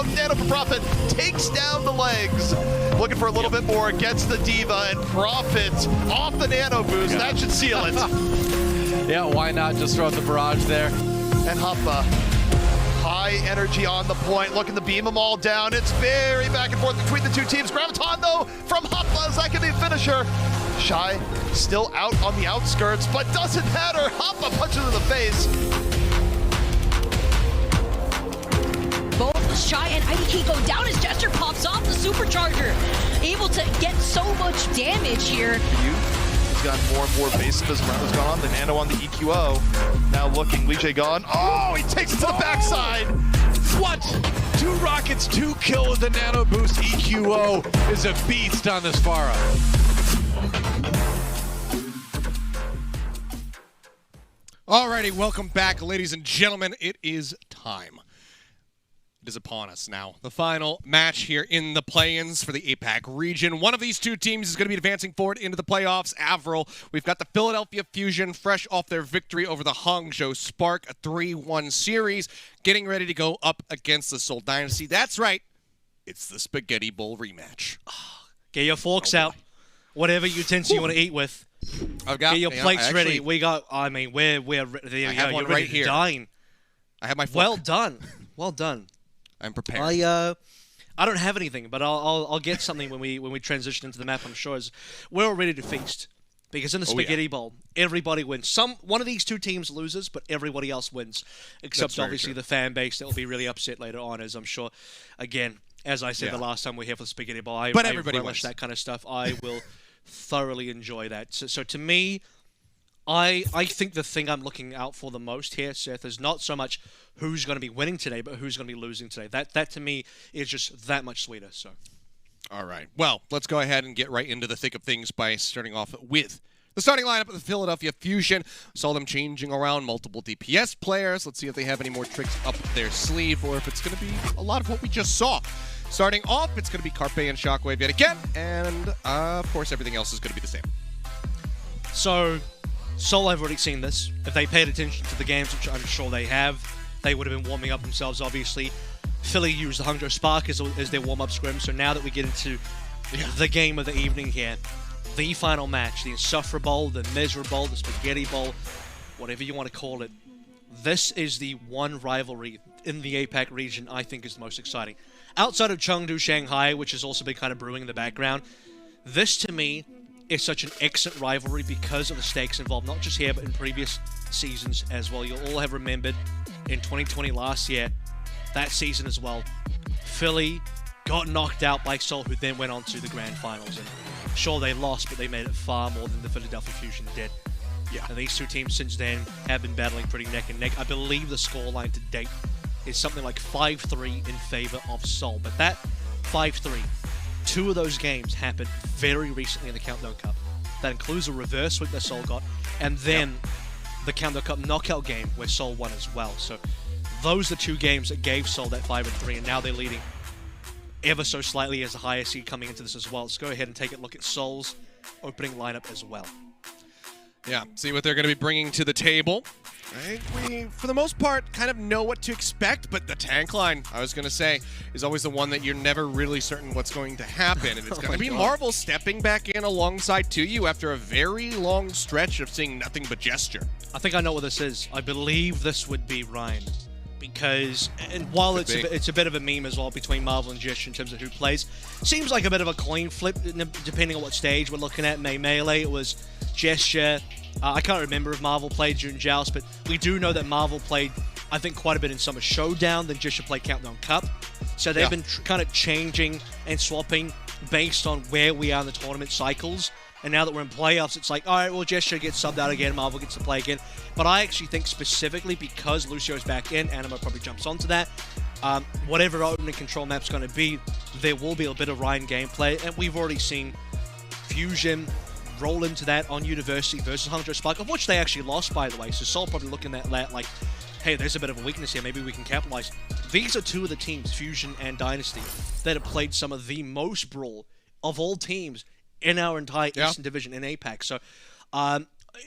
go. Nano for Profit takes down the legs. Looking for a little bit more, gets the Diva, and Profit off the Nano boost. Yeah. That should seal it. Yeah, why not just throw out the barrage there? And Huppa, high energy on the point, looking to beam them all down. It's very back and forth between the two teams. Graviton, though, from Huppa, that could be a finisher. Shy still out on the outskirts, but doesn't matter. Huppa punches in the face. Both Shy and IDK go down as Gesture pops off the supercharger. Able to get so much damage here. He's gotten more and more evasive as round has gone on. The Nano on the EQO. Now looking, Lee J gone. Oh, he takes it to the backside. What? 2 rockets, 2 kill with the Nano boost. EQO is a beast on this Farah. Alrighty, welcome back, ladies and gentlemen. It is time. It is upon us now. The final match here in the play-ins for the APAC region. One of these two teams is going to be advancing forward into the playoffs. Avril, we've got the Philadelphia Fusion, fresh off their victory over the Hangzhou Spark, a 3-1 series, getting ready to go up against the Seoul Dynasty. That's right. It's the Spaghetti Bowl rematch. Get your forks out. Whatever utensil you want to eat with. I've got, get your plates ready. We got, I mean, we're there. I have one right here. Dine. I have my fork. Well done. Well done. I'm prepared. I don't have anything, but I'll get something when we transition into the map. I'm sure we're all ready to feast because in the Spaghetti Bowl, everybody wins. One of these two teams loses, but everybody else wins, except obviously the fan base that will be really upset later on, as I'm sure. Again, as I said the last time we were here for the Spaghetti Bowl, I everybody relish wins. that kind of stuff. I will thoroughly enjoy that. So to me, I think the thing I'm looking out for the most here, Seth, is not so much who's going to be winning today, but who's going to be losing today. That to me is just that much sweeter. So, all right. Well, let's go ahead and get right into the thick of things by starting off with the starting lineup of the Philadelphia Fusion. Saw them changing around multiple DPS players. Let's see if they have any more tricks up their sleeve or if it's going to be a lot of what we just saw. Starting off, it's going to be Carpe and Shockwave yet again, and of course, everything else is going to be the same. So, Seoul, I've already seen this. If they paid attention to the games, which I'm sure they have, they would have been warming up themselves, obviously. Philly used the Hangzhou Spark as their warm-up scrim, so now that we get into the game of the evening here, the final match, the Insufferable, the Miserable, the Spaghetti Bowl, whatever you want to call it, this is the one rivalry in the APAC region I think is the most exciting. Outside of Chengdu, Shanghai, which has also been kind of brewing in the background, this to me is such an excellent rivalry because of the stakes involved, not just here, but in previous seasons as well. You'll all have remembered in 2020 last year, that season as well, Philly got knocked out by Seoul, who then went on to the grand finals. And sure, they lost, but they made it far more than the Philadelphia Fusion did. Yeah. And these two teams since then have been battling pretty neck and neck. I believe the scoreline to date is something like 5-3 in favor of Seoul. But that 5-3, 2 of those games happened very recently in the Countdown Cup. That includes a reverse sweep that Seoul got, and then the Countdown Cup knockout game where Seoul won as well. So those are 2 games that gave Seoul that 5-3, and now they're leading ever so slightly as the higher seed coming into this as well. Let's go ahead and take a look at Seoul's opening lineup as well. Yeah, see what they're going to be bringing to the table. I think we, for the most part, kind of know what to expect, but the tank line, I was going to say, is always the one that you're never really certain what's going to happen. And it's going to be Marvel stepping back in alongside to you after a very long stretch of seeing nothing but gesture. I think I know what this is. I believe this would be Ryan. Because, and while it's a bit of a meme as well between Marvel and Gesture in terms of who plays, seems like a bit of a coin flip depending on what stage we're looking at. Melee, it was Gesture. I can't remember if Marvel played during Joust, but we do know that Marvel played, I think, quite a bit in Summer Showdown, then Gesture played Countdown Cup. So they've been kind of changing and swapping based on where we are in the tournament cycles. And now that we're in playoffs, it's like, all right, well, Gesture gets subbed out again, Marvel gets to play again. But I actually think specifically because Lucio's back in, Anima probably jumps onto that. Whatever open and control map's going to be, there will be a bit of Ryan gameplay. And we've already seen Fusion roll into that on University versus Hangzhou Spark, of which they actually lost, by the way. So Seoul probably looking at that like, hey, there's a bit of a weakness here. Maybe we can capitalize. These are 2 of the teams, Fusion and Dynasty, that have played some of the most brawl of all teams in our entire Eastern Division in APAC. So,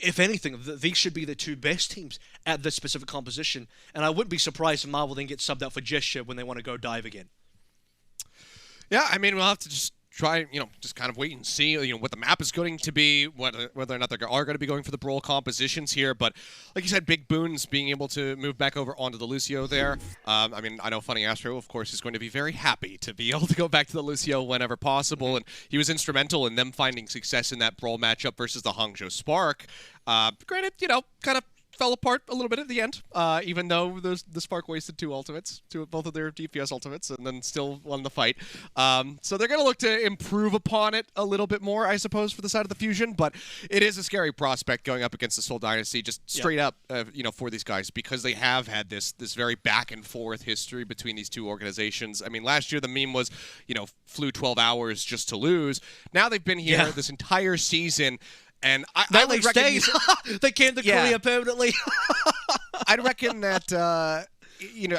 if anything, these should be the 2 best teams at this specific composition. And I wouldn't be surprised if Marvel then gets subbed out for Gesture when they want to go dive again. Yeah, I mean, we'll have to just try, just kind of wait and see, what the map is going to be, whether or not they are going to be going for the brawl compositions here. But like you said, big boons being able to move back over onto the Lucio there. I mean, I know Funny Astro, of course, is going to be very happy to be able to go back to the Lucio whenever possible. And he was instrumental in them finding success in that brawl matchup versus the Hangzhou Spark. Granted, kind of fell apart a little bit at the end, even though the Spark wasted both of their DPS ultimates, and then still won the fight. So they're going to look to improve upon it a little bit more, I suppose, for the side of the Fusion, but it is a scary prospect going up against the Seoul Dynasty, just straight up, for these guys, because they have had this very back and forth history between these two organizations. I mean, last year the meme was, flew 12 hours just to lose. Now they've been here this entire season. And I would reckon they came to Korea permanently. I'd reckon that, I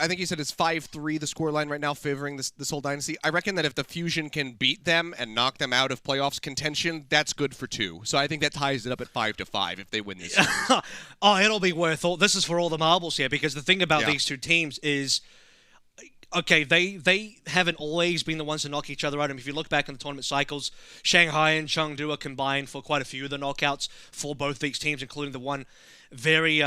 think you said it's 5-3 the scoreline right now favoring this Seoul Dynasty. I reckon that if the Fusion can beat them and knock them out of playoffs contention, that's good for 2. So I think that ties it up at 5-5 if they win this series. Oh, it'll be worth all. This is for all the marbles here, because the thing about these two teams is, okay, they haven't always been the ones to knock each other out. I mean, if you look back in the tournament cycles, Shanghai and Chengdu are combined for quite a few of the knockouts for both these teams, including the one very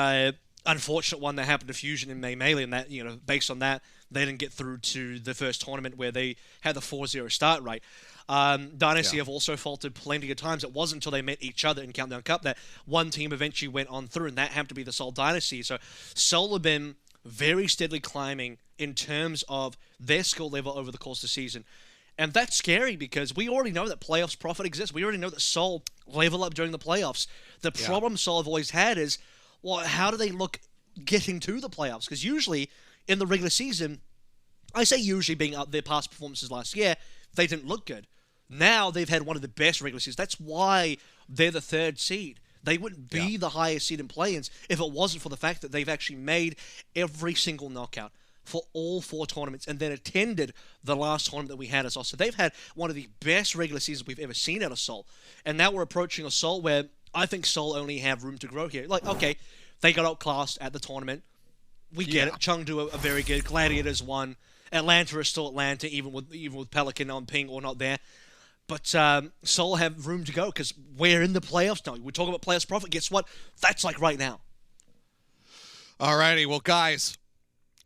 unfortunate one that happened to Fusion in May Melee, and that, based on that, they didn't get through to the first tournament where they had the 4-0 start rate. Dynasty have also faltered plenty of times. It wasn't until they met each other in Countdown Cup that one team eventually went on through, and that happened to be the Seoul Dynasty. So Seoul have been very steadily climbing in terms of their skill level over the course of the season. And that's scary because we already know that playoffs profit exists. We already know that Seoul level up during the playoffs. The problem Seoul have always had is, well, how do they look getting to the playoffs? Because usually in the regular season, I say usually being up their past performances last year, they didn't look good. Now they've had one of the best regular seasons. That's why they're the 3rd seed. They wouldn't be the highest seed in play-ins if it wasn't for the fact that they've actually made every single knockout for all 4 tournaments and then attended the last tournament that we had as well. So they've had one of the best regular seasons we've ever seen out of Seoul. And now we're approaching a Seoul where I think Seoul only have room to grow here. Like, okay, they got outclassed at the tournament. We get it. Chengdu are very good. Gladiators won. Atlanta is still Atlanta, even with Pelican on ping or not there. But Seoul have room to go because we're in the playoffs now. We're talking about playoffs profit. Guess what? That's like right now. Alrighty, well, guys,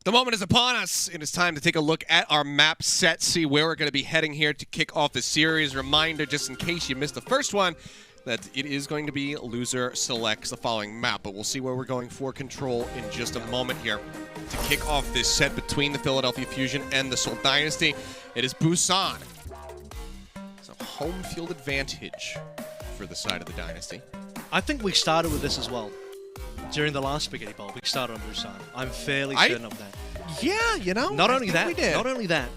the moment is upon us. It is time to take a look at our map set, see where we're going to be heading here to kick off the series. Reminder, just in case you missed the first one, that it is going to be loser selects the following map, but we'll see where we're going for control in just a moment here to kick off this set between the Philadelphia Fusion and the Seoul Dynasty. It is Busan. Home field advantage for the side of the Dynasty. I think we started with this as well. During the last Spaghetti Bowl, we started on Busan. I'm fairly certain of that. Yeah, Not only that,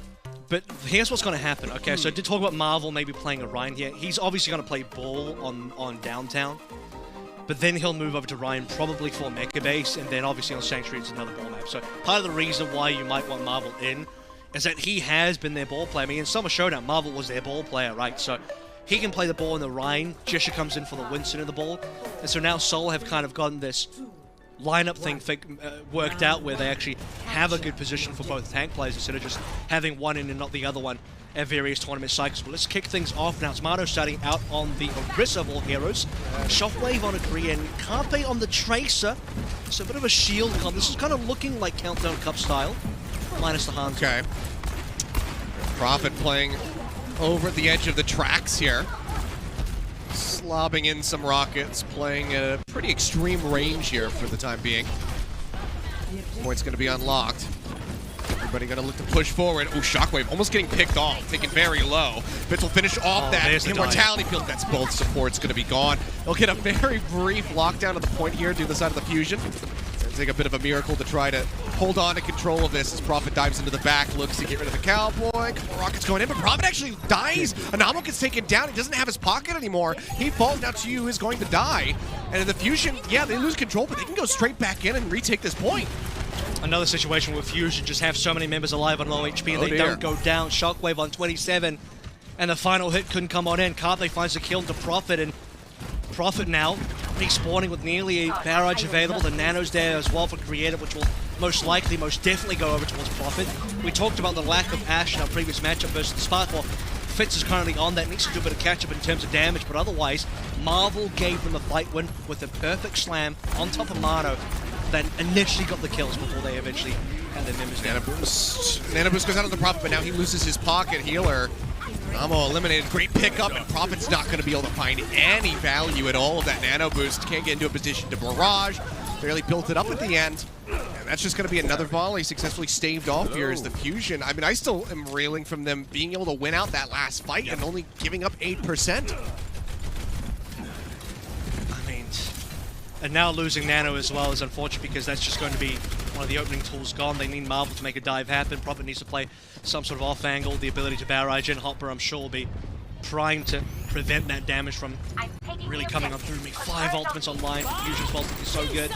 but here's what's going to happen. Okay, so I did talk about Marvel maybe playing Orion here. He's obviously going to play ball on downtown, but then he'll move over to Ryan probably for Mecha Base, and then obviously on Sanctuary it's another ball map. So part of the reason why you might want Marvel in is that he has been their ball player. I mean, in Summer Showdown, Marvel was their ball player, right? So he can play the ball in the Rhine. Jesha comes in for the Winston in the ball. And so now Seoul have kind of gotten this lineup thing worked out where they actually have a good position for both tank players instead of just having one in and not the other one at various tournament cycles. But let's kick things off now. Tomato starting out on the Orisa of all heroes. Shockwave on a Korean. Carpe on the Tracer. It's a bit of a shield comp. This is kind of looking like Countdown Cup style. Minus the Hans. Okay. Prophet playing over at the edge of the tracks here. Slobbing in some rockets, playing at a pretty extreme range here for the time being. Point's going to be unlocked. Everybody going to look to push forward. Ooh, Shockwave almost getting picked off, taken very low. Fitz will finish off that Immortality field. That's both supports going to be gone. They'll get a very brief lockdown of the point here to the side of the Fusion. Take a bit of a miracle to try to hold on to control of this as Prophet dives into the back, looks to get rid of the Cowboy. Couple rockets going in, but Prophet actually dies. Anamo gets taken down. He doesn't have his pocket anymore. He falls. Now Tzu is going to die. And in the Fusion, yeah, they lose control, but they can go straight back in and retake this point. Another situation where Fusion just have so many members alive on low HP and they don't go down. Shockwave on 27, and the final hit couldn't come on in. Carpe finds the kill to Prophet, and Prophet now respawning with nearly a barrage available. The Nano's there as well for Creative, which will most definitely go over towards Prophet. we talked about the lack of Ashe in our previous matchup versus the Spark. Well, Fitz is currently on that, needs to do a bit of catch-up in terms of damage, but otherwise, Marvel gave them a fight win with a perfect slam on top of Mano, then initially got the kills before they eventually had their members down. Nana Boost goes out on the Prophet, but now he loses his pocket healer. Namo eliminated, great pickup, and Prophet's not going to be able to find any value at all of that Nano Boost. Can't get into a position to barrage, barely built it up at the end. And that's just going to be another volley successfully staved off here as the Fusion. I mean, I still am railing from them being able to win out that last fight and only giving up 8%. I mean, and now losing Nano as well is unfortunate because that's just going to be one of the opening tools gone. They need Marvel to make a dive happen. Prophet needs to play some sort of off angle. The ability to barrage in. Hopper, I'm sure, will be primed to prevent that damage from really coming up through me. 5 ultimates online. Fusion's ultimate is so good.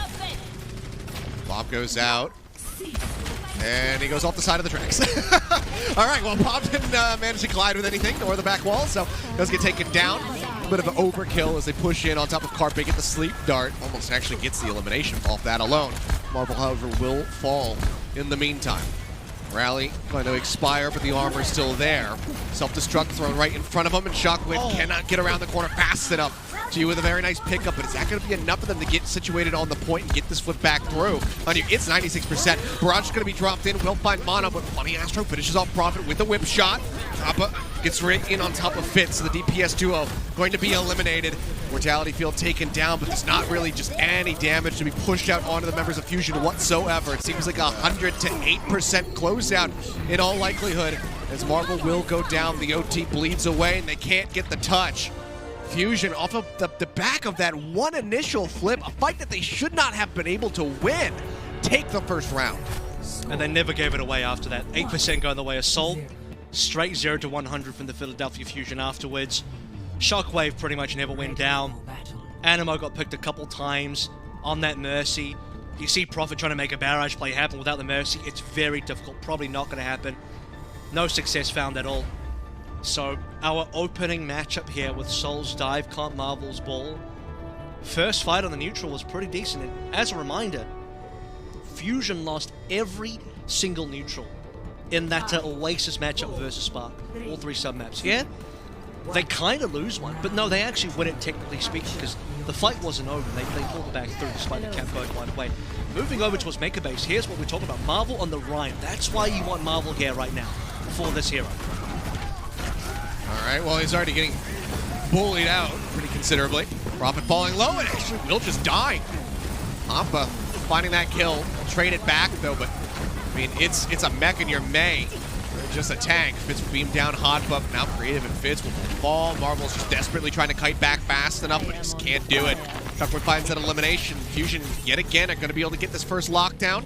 Bob goes out, and he goes off the side of the tracks. All right, well, Bob didn't manage to collide with anything, nor the back wall, so does get taken down. A bit of an overkill as they push in on top of Carpe, get the sleep dart. Almost actually gets the elimination off that alone. Marvel, however, will fall in the meantime. Rally going to expire, but the armor is still there. Self-destruct thrown right in front of him, and Shockwave cannot get around the corner fast enough. G with a very nice pickup, but is that going to be enough for them to get situated on the point and get this flip back through? On you, it's 96%. Barrage is going to be dropped in. Will find Mono, but Funny Astro finishes off Prophet with a whip shot. Appa gets right in on top of Fitz, so the DPS duo going to be eliminated. Mortality field taken down, but there's not really just any damage to be pushed out onto the members of Fusion whatsoever. It seems like a 100 to 8% closeout in all likelihood, as Marvel will go down. The OT bleeds away, and they can't get the touch. Fusion off of the back of that one initial flip, a fight that they should not have been able to win, take the first round. And they never gave it away after that. 8% going the way of Seoul. Straight 0 to 100 from the Philadelphia Fusion afterwards. Shockwave pretty much never went down. Animo got picked a couple times on that Mercy. You see Prophet trying to make a barrage play happen without the Mercy. It's very difficult, probably not going to happen. No success found at all. So, our opening matchup here with Seoul's dive comp Marvel's ball. First fight on the neutral was pretty decent, and as a reminder, Fusion lost every single neutral in that Oasis matchup versus Spark. All 3 sub-maps. Yeah, they kind of lose one, but no, they actually win it technically speaking, because the fight wasn't over. They pulled it back through despite the cap going wide away. Moving over towards Maker Base, here's what we're talking about. Marvel on the Rhine. That's why you want Marvel here right now, for this hero. All right, well, he's already getting bullied out pretty considerably. Prophet falling low, and actually will just die. Appa finding that kill. Trade it back, though, but, I mean, it's a mech in your May. Just a tank. Fitz will beam down Hotbuff. Now Creative and Fitz will fall. Marvel's just desperately trying to kite back fast enough, but just can't do it. Tuckwood finds that elimination. Fusion, yet again, are going to be able to get this first lockdown.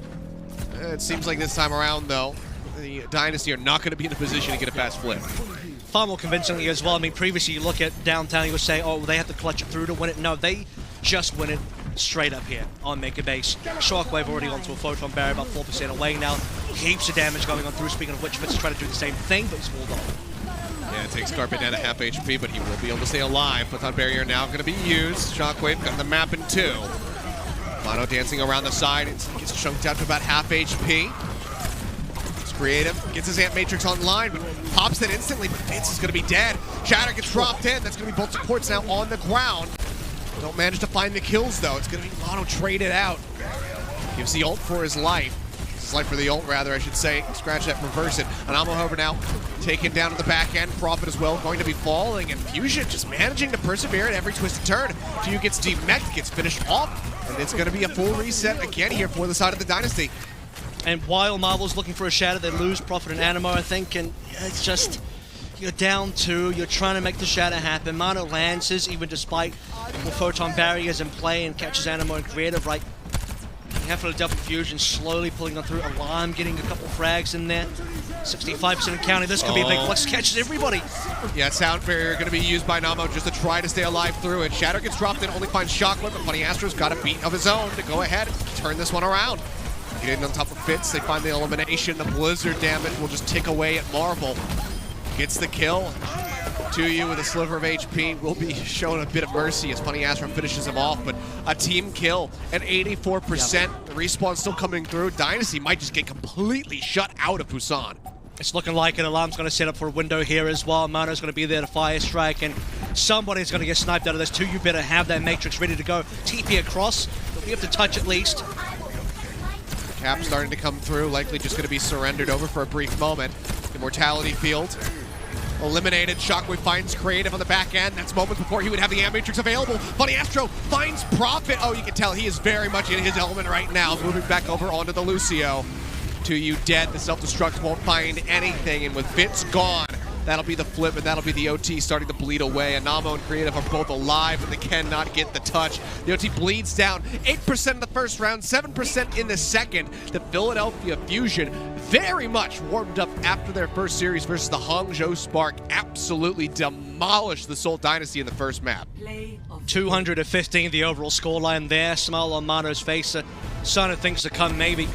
It seems like this time around, though, the Dynasty are not going to be in a position to get a fast flip. Far more convincingly as well. I mean, previously you look at Downtown, you would say, oh, they have to clutch it through to win it. No, they just win it straight up here on Maker Base. Shockwave already onto a photon barrier, about 4% away now. Heaps of damage going on through, speaking of which, Fitz is trying to do the same thing, but he's walled off. Yeah, it takes Carpet down to half HP, but he will be able to stay alive. Photon barrier now going to be used. Shockwave got the map in 2. Mono dancing around the side. It gets chunked out to about half HP. Creative gets his Amp Matrix online, but pops it instantly, but Fitz is going to be dead. Shatter gets dropped in. That's going to be both supports now on the ground. Don't manage to find the kills, though. It's going to be Mono traded out. Gives the ult for his life. His life for the ult, rather, I should say. Scratch that, reverse it. Anamo, however, now taken down to the back end. Prophet as well, going to be falling, and Fusion just managing to persevere at every twist and turn. Few gets demeched, gets finished off, and it's going to be a full reset again here for the side of the Dynasty. And while Marvel's looking for a shatter, they lose Prophet and Animo, I think, and it's just, you're down 2, you're trying to make the shatter happen. Mano lances, even despite the photon barriers in play, and catches Animo and Creative right. You have Philadelphia Fusion slowly pulling them through. Alarm getting a couple frags in there. 65% and counting. This could be a big flex. Catches everybody. Yeah, sound barrier going to be used by Namo just to try to stay alive through it. Shatter gets dropped in, only finds Shockwave, but Funny Astro's got a beat of his own to go ahead and turn this one around. Get in on top of Fitz, they find the elimination. The blizzard damage will just tick away at Marvel. Gets the kill. To you with a sliver of HP will be shown a bit of mercy as Funny Astro finishes him off, but a team kill at 84%. The respawn still coming through. Dynasty might just get completely shut out of Busan. It's looking like an alarm's going to set up for a window here as well. Mano's going to be there to fire strike, and somebody's going to get sniped out of this too. You better have that Matrix ready to go. TP across. We have to touch at least. Cap starting to come through, likely just going to be surrendered over for a brief moment. Immortality field eliminated. Shockwave finds Creative on the back end. That's moments before he would have the Amp Matrix available. Funny Astro finds Profit. Oh, you can tell he is very much in his element right now. Moving back over onto the Lucio. To you dead, the self-destruct won't find anything, and with Vince gone, that'll be the flip, and that'll be the OT starting to bleed away. Anamo and Creative are both alive, but they cannot get the touch. The OT bleeds down, 8% in the first round, 7% in the second. The Philadelphia Fusion very much warmed up after their first series versus the Hangzhou Spark. Absolutely demolished the Seoul Dynasty in the first map. 215, the overall scoreline there. Smile on Mano's face. Sign of things to come, maybe.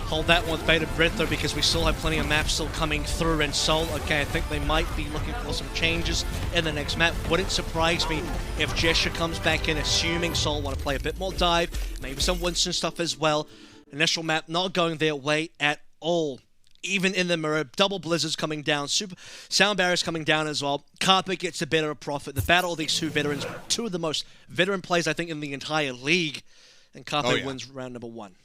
Hold that one with bated breath, though, because we still have plenty of maps still coming through in Seoul. Okay, I think they might be looking for some changes in the next map. Wouldn't surprise me if Gesture comes back in, assuming Seoul want to play a bit more dive, maybe some Winston stuff as well. Initial map not going their way at all. Even in the mirror, double blizzards coming down, super sound barriers coming down as well. Carpet gets a bit of a profit. The battle of these two veterans, two of the most veteran players I think in the entire league, and Carpet wins round number 1.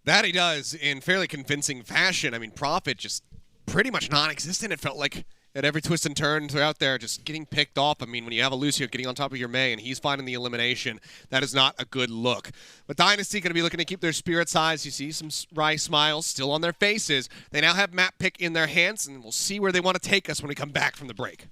That he does in fairly convincing fashion. I mean, Profit just pretty much non-existent. It felt like at every twist and turn throughout there, just getting picked off. I mean, when you have a Lucio getting on top of your May and he's finding the elimination, that is not a good look. But Dynasty going to be looking to keep their spirits high. You see some wry smiles still on their faces. They now have map pick in their hands, and we'll see where they want to take us when we come back from the break.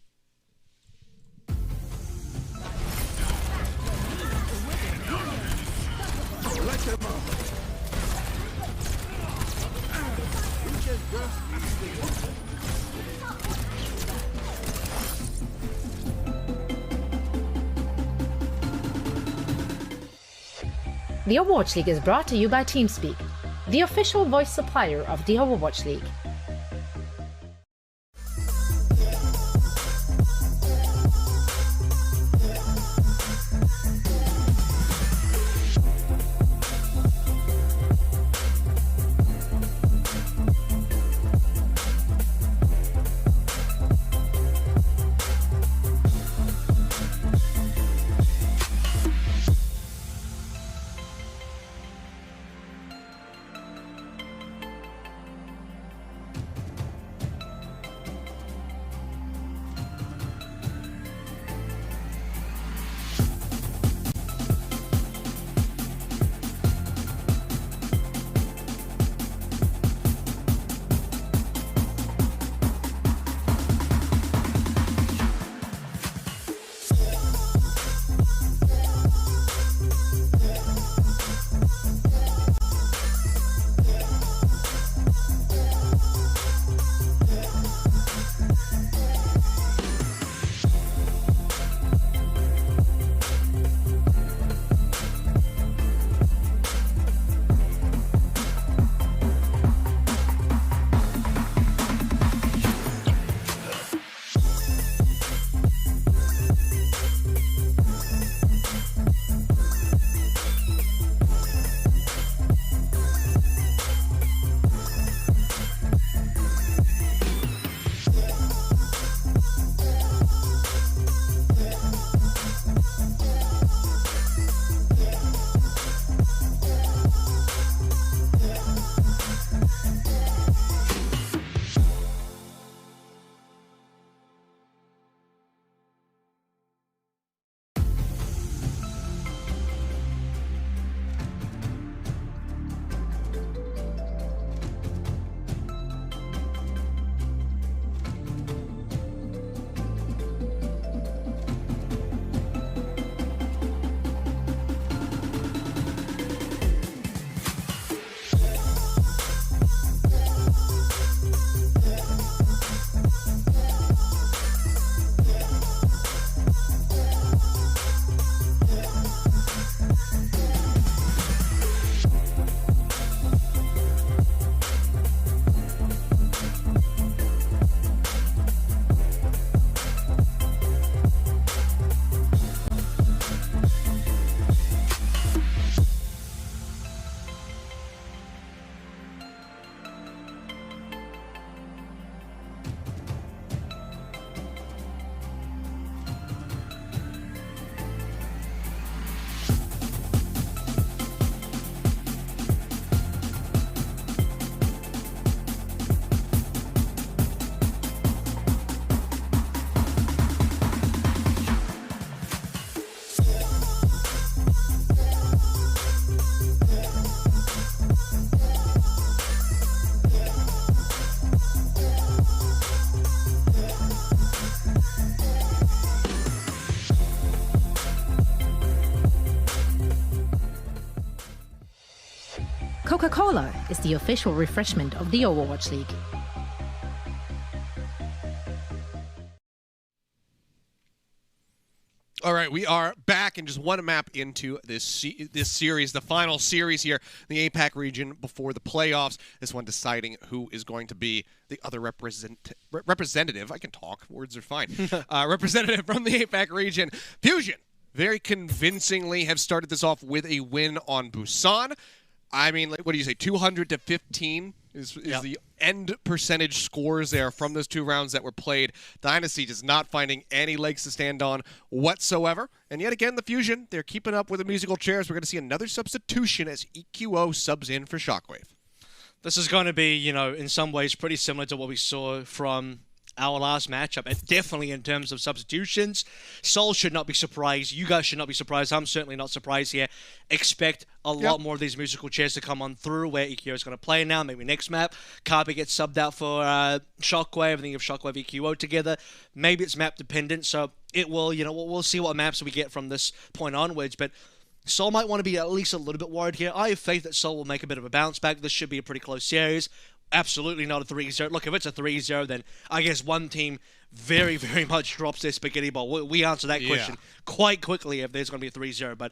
The Overwatch League is brought to you by TeamSpeak, the official voice supplier of the Overwatch League. Coca-Cola is the official refreshment of the Overwatch League. All right, we are back and just one map into this series, the final series here in the APAC region before the playoffs. This one deciding who is going to be the other representative. I can talk. Words are fine. Representative from the APAC region. Fusion, very convincingly, have started this off with a win on Busan. I mean, what do you say, 200 to 15 is the end percentage scores there from those 2 rounds that were played. Dynasty just not finding any legs to stand on whatsoever. And yet again, the Fusion, they're keeping up with the musical chairs. We're going to see another substitution as EQO subs in for Shockwave. This is going to be, you know, in some ways pretty similar to what we saw from our last matchup, and definitely in terms of substitutions. Seoul should not be surprised. You guys should not be surprised. I'm certainly not surprised here. Expect a lot more of these musical chairs to come on through where EQO is going to play now. Maybe next map, Carpe gets subbed out for Shockwave. I think of Shockwave EQO together. Maybe it's map dependent, so it will, you know, we'll see what maps we get from this point onwards, but Seoul might want to be at least a little bit worried here. I have faith that Seoul will make a bit of a bounce back. This should be a pretty close series. Absolutely not a 3-0. Look, if it's a 3-0, then I guess one team very, very much drops their spaghetti ball. We answer that question quite quickly if there's going to be a 3-0, but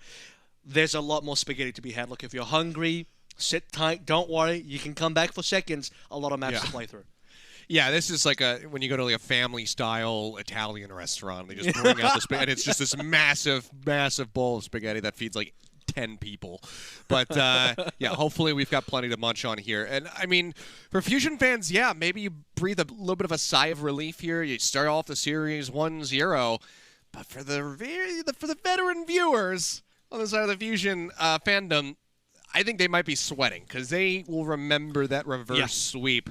there's a lot more spaghetti to be had. Look, if you're hungry, sit tight, don't worry. You can come back for seconds. A lot of maps to play through. Yeah, this is like when you go to like a family-style Italian restaurant. They just bring out the spaghetti, and it's just this massive, massive bowl of spaghetti that feeds like 10 people. But yeah, hopefully we've got plenty to munch on here. And I mean, for Fusion fans, yeah, maybe you breathe a little bit of a sigh of relief here. You start off the series 1-0, but for the veteran viewers on the side of the Fusion fandom, I think they might be sweating because they will remember that reverse sweep.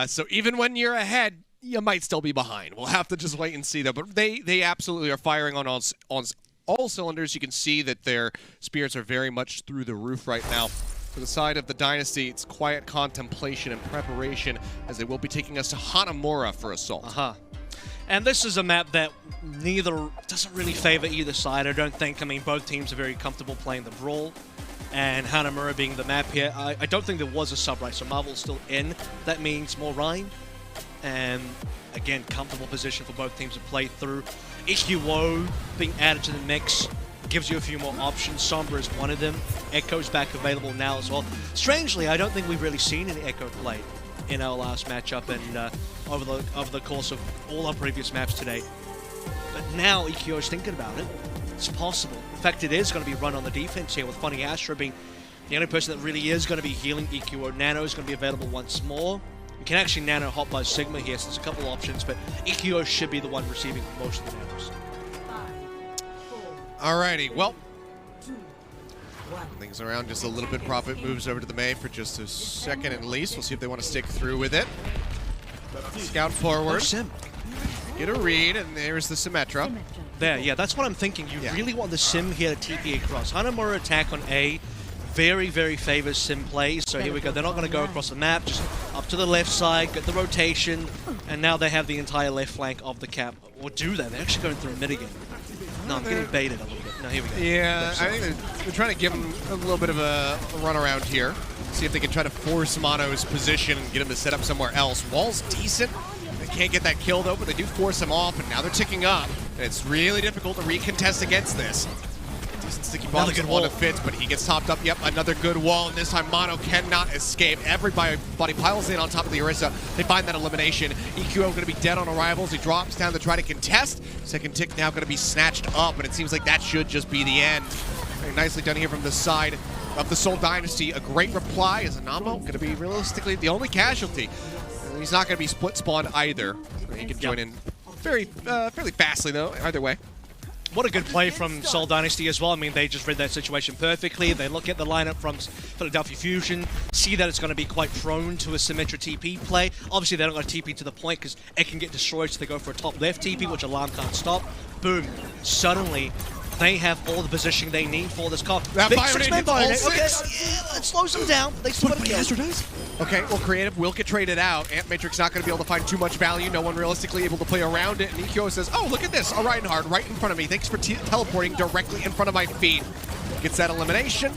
So even when you're ahead, you might still be behind. We'll have to just wait and see, though. But they absolutely are firing on all cylinders. You can see that their spirits are very much through the roof right now. For the side of the Dynasty, it's quiet contemplation and preparation as they will be taking us to Hanamura for Assault. And this is a map that doesn't really favor either side, I don't think. I mean, both teams are very comfortable playing the Brawl, and Hanamura being the map here. I don't think there was a sub, right? So Marvel's still in. That means more Rhine. And again, comfortable position for both teams to play through. EQO being added to the mix gives you a few more options. Sombra is one of them. Echo's back available now as well. Strangely, I don't think we've really seen an Echo play in our last matchup and over the course of all our previous maps today. But now EQO is thinking about it. It's possible. In fact, it is going to be run on the defense here with Funny Astra being the only person that really is going to be healing EQO. Nano is going to be available once more. You can actually Nano hot by Sigma here, so there's a couple options, but EQO should be the one receiving most of the nanos. Alrighty, well, things around just a little bit. Profit moves over to the May for just a second at least. We'll see if they want to stick through with it. Scout forward. Sim. Get a read, and there's the Symmetra. There, yeah, that's what I'm thinking. You really want the Sim here to TP across. Hanamura attack on A. Very, very favors Sim plays. So here we go. They're not going to go across the map, just up to the left side, get the rotation, and now they have the entire left flank of the cap. Or do that. They're actually going through mid again. No, I'm getting baited a little bit. No, here we go. Yeah, I think they're trying to give him a little bit of a run around here. See if they can try to force Mono's position and get him to set up somewhere else. Wall's decent. They can't get that kill, though, but they do force him off, and now they're ticking up. And it's really difficult to recontest against this. Decent sticky bomb on one of Fitz, but he gets topped up. Yep, another good wall, and this time Mono cannot escape. Everybody piles in on top of the Orisa. They find that elimination. EQO going to be dead on arrivals. He drops down to try to contest. Second tick now going to be snatched up, and it seems like that should just be the end. Very nicely done here from the side of the Seoul Dynasty. A great reply as Anamo going to be realistically the only casualty. He's not going to be split spawned either. He can join in fairly fastly, though, either way. What a good play from Seoul Dynasty as well. I mean, they just read that situation perfectly. They look at the lineup from Philadelphia Fusion, see that it's going to be quite prone to a Symmetra TP play. Obviously, they don't go TP to the point because it can get destroyed, so they go for a top left TP, which Alarm can't stop. Boom. Suddenly, they have all the positioning they need for this call. That Big Byron six-man hits all Byron. six. Okay, yeah, it slows them down. They still want to kill. Okay, well, Creative will get traded out. Ant Matrix not going to be able to find too much value. No one realistically able to play around it. And EQO says, oh, look at this. A Reinhardt right in front of me. Thanks for teleporting directly in front of my feet. Gets that elimination.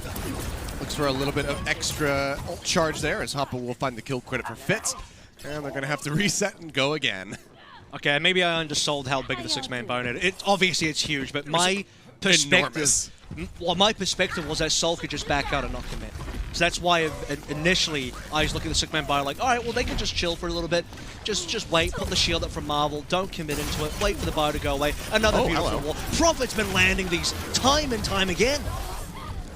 Looking looks for a little bit of extra ult charge there as Hoppa will find the kill credit for Fitz. And they're going to have to reset and go again. Okay, maybe I undersold how big the 6-man bonus. Obviously it's huge, but my perspective, my perspective was that Seoul could just back out and not commit. So that's why initially I was looking at the 6-man bio like, all right, well they can just chill for a little bit, just wait, put the shield up from Marvel, don't commit into it, wait for the bio to go away. Another beautiful wall. Prophet's been landing these time and time again.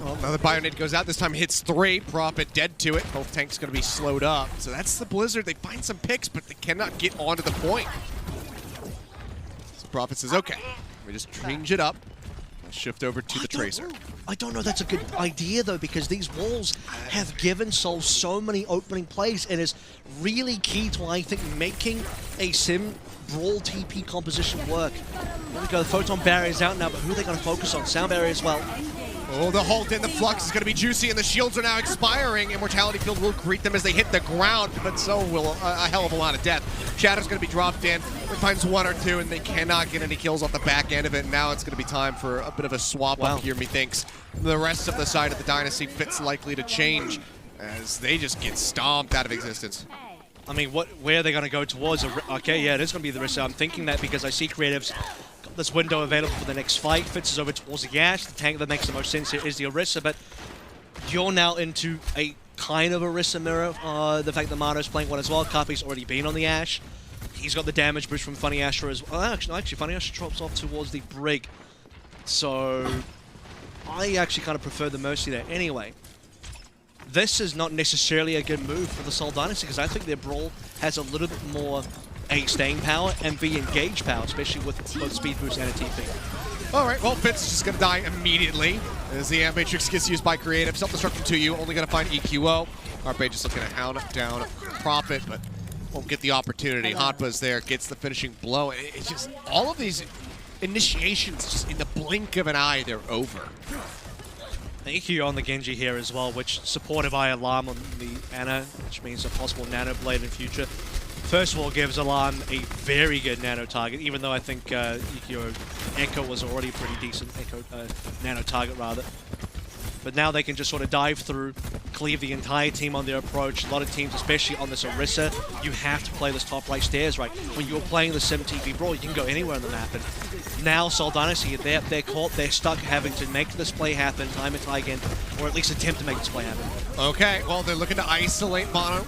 Well, now the Bionade goes out. This time hits 3. Prophet dead to it. Both tanks going to be slowed up. So that's the Blizzard. They find some picks, but they cannot get onto the point. So Prophet says, okay, we just change it up. Shift over to the Tracer. I don't know that's a good idea, though, because these walls have given Seoul so many opening plays and is really key to, I think, making a Sim Brawl TP composition work. There we go. The Photon Barrier is out now, but who are they going to focus on? Sound Barrier as well. Oh, the Halt and the Flux is going to be juicy, and the shields are now expiring. Immortality Field will greet them as they hit the ground, but so will a hell of a lot of death. Shadow's going to be dropped in. It finds 1 or 2, and they cannot get any kills off the back end of it. Now it's going to be time for a bit of a swap up here, methinks. The rest of the side of the Dynasty Fit's likely to change as they just get stomped out of existence. I mean, where are they going to go towards? Okay, yeah, it is going to be the risk. I'm thinking that because I see Creatives got this window available for the next fight. Fitz is over towards the Yash. The tank that makes the most sense here is the Orisa, but you're now into a kind of Orisa mirror. The fact that Mano's playing one as well. Kapi's already been on the Ash. He's got the damage boost from Funny Asher as well. Actually, Funny Asher drops off towards the Brig. So I actually kind of prefer the Mercy there. Anyway, this is not necessarily a good move for the Seoul Dynasty because I think their Brawl has a little bit more A, staying power, and B, engage power, especially with both speed boost and a TP. All right, well, Fitz is just going to die immediately as the Amp Matrix gets used by Creative. Self-destruction to you, only going to find EQO. Arpe just looking to hound down Prophet, but won't get the opportunity. Hotba's there, gets the finishing blow. It's just all of these initiations, just in the blink of an eye, they're over. EQ on the Genji here as well, which supported by Alarm on the Ana, which means a possible Nano Blade in future. First of all, gives Alarm a very good Nano target, even though I think EQ Echo was already a pretty decent Nano target, rather. But now they can just sort of dive through, cleave the entire team on their approach. A lot of teams, especially on this Orisa, you have to play this top right stairs, right? When you're playing the Sim TV Brawl, you can go anywhere on the map. And now Seoul Dynasty, they're caught, they're stuck having to make this play happen time and time again, or at least attempt to make this play happen. Okay, well, they're looking to isolate Mono.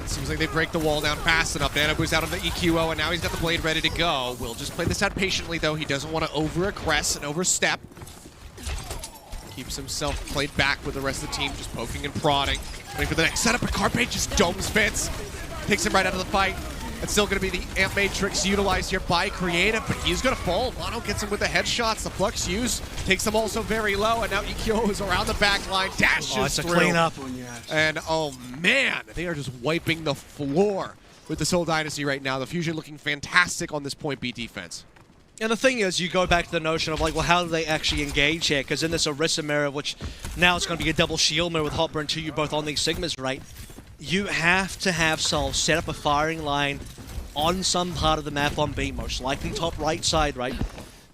It seems like they break the wall down fast enough. Nanobu's out on the EQO, and now he's got the blade ready to go. Will just play this out patiently, though. He doesn't want to over-aggress and overstep. Keeps himself played back with the rest of the team, just poking and prodding. Waiting for the next setup, but Carpe just domes Fitz. Takes him right out of the fight. It's still going to be the Amp Matrix utilized here by Creative, but he's going to fall. Mono gets him with the headshots. The Flux use takes them also very low, and now EQ is around the back line, dashes it's a through. cleanup. And oh man, they are just wiping the floor with the Seoul Dynasty right now. The Fusion looking fantastic on this point B defense. And the thing is, you go back to the notion of like, well, how do they actually engage here? Because in this Orisa mirror, which now it's going to be a double shield mirror with Hopper and Tuyu both on these Sigmas, right? You have to have Seoul set up a firing line on some part of the map on B, most likely top right side, right?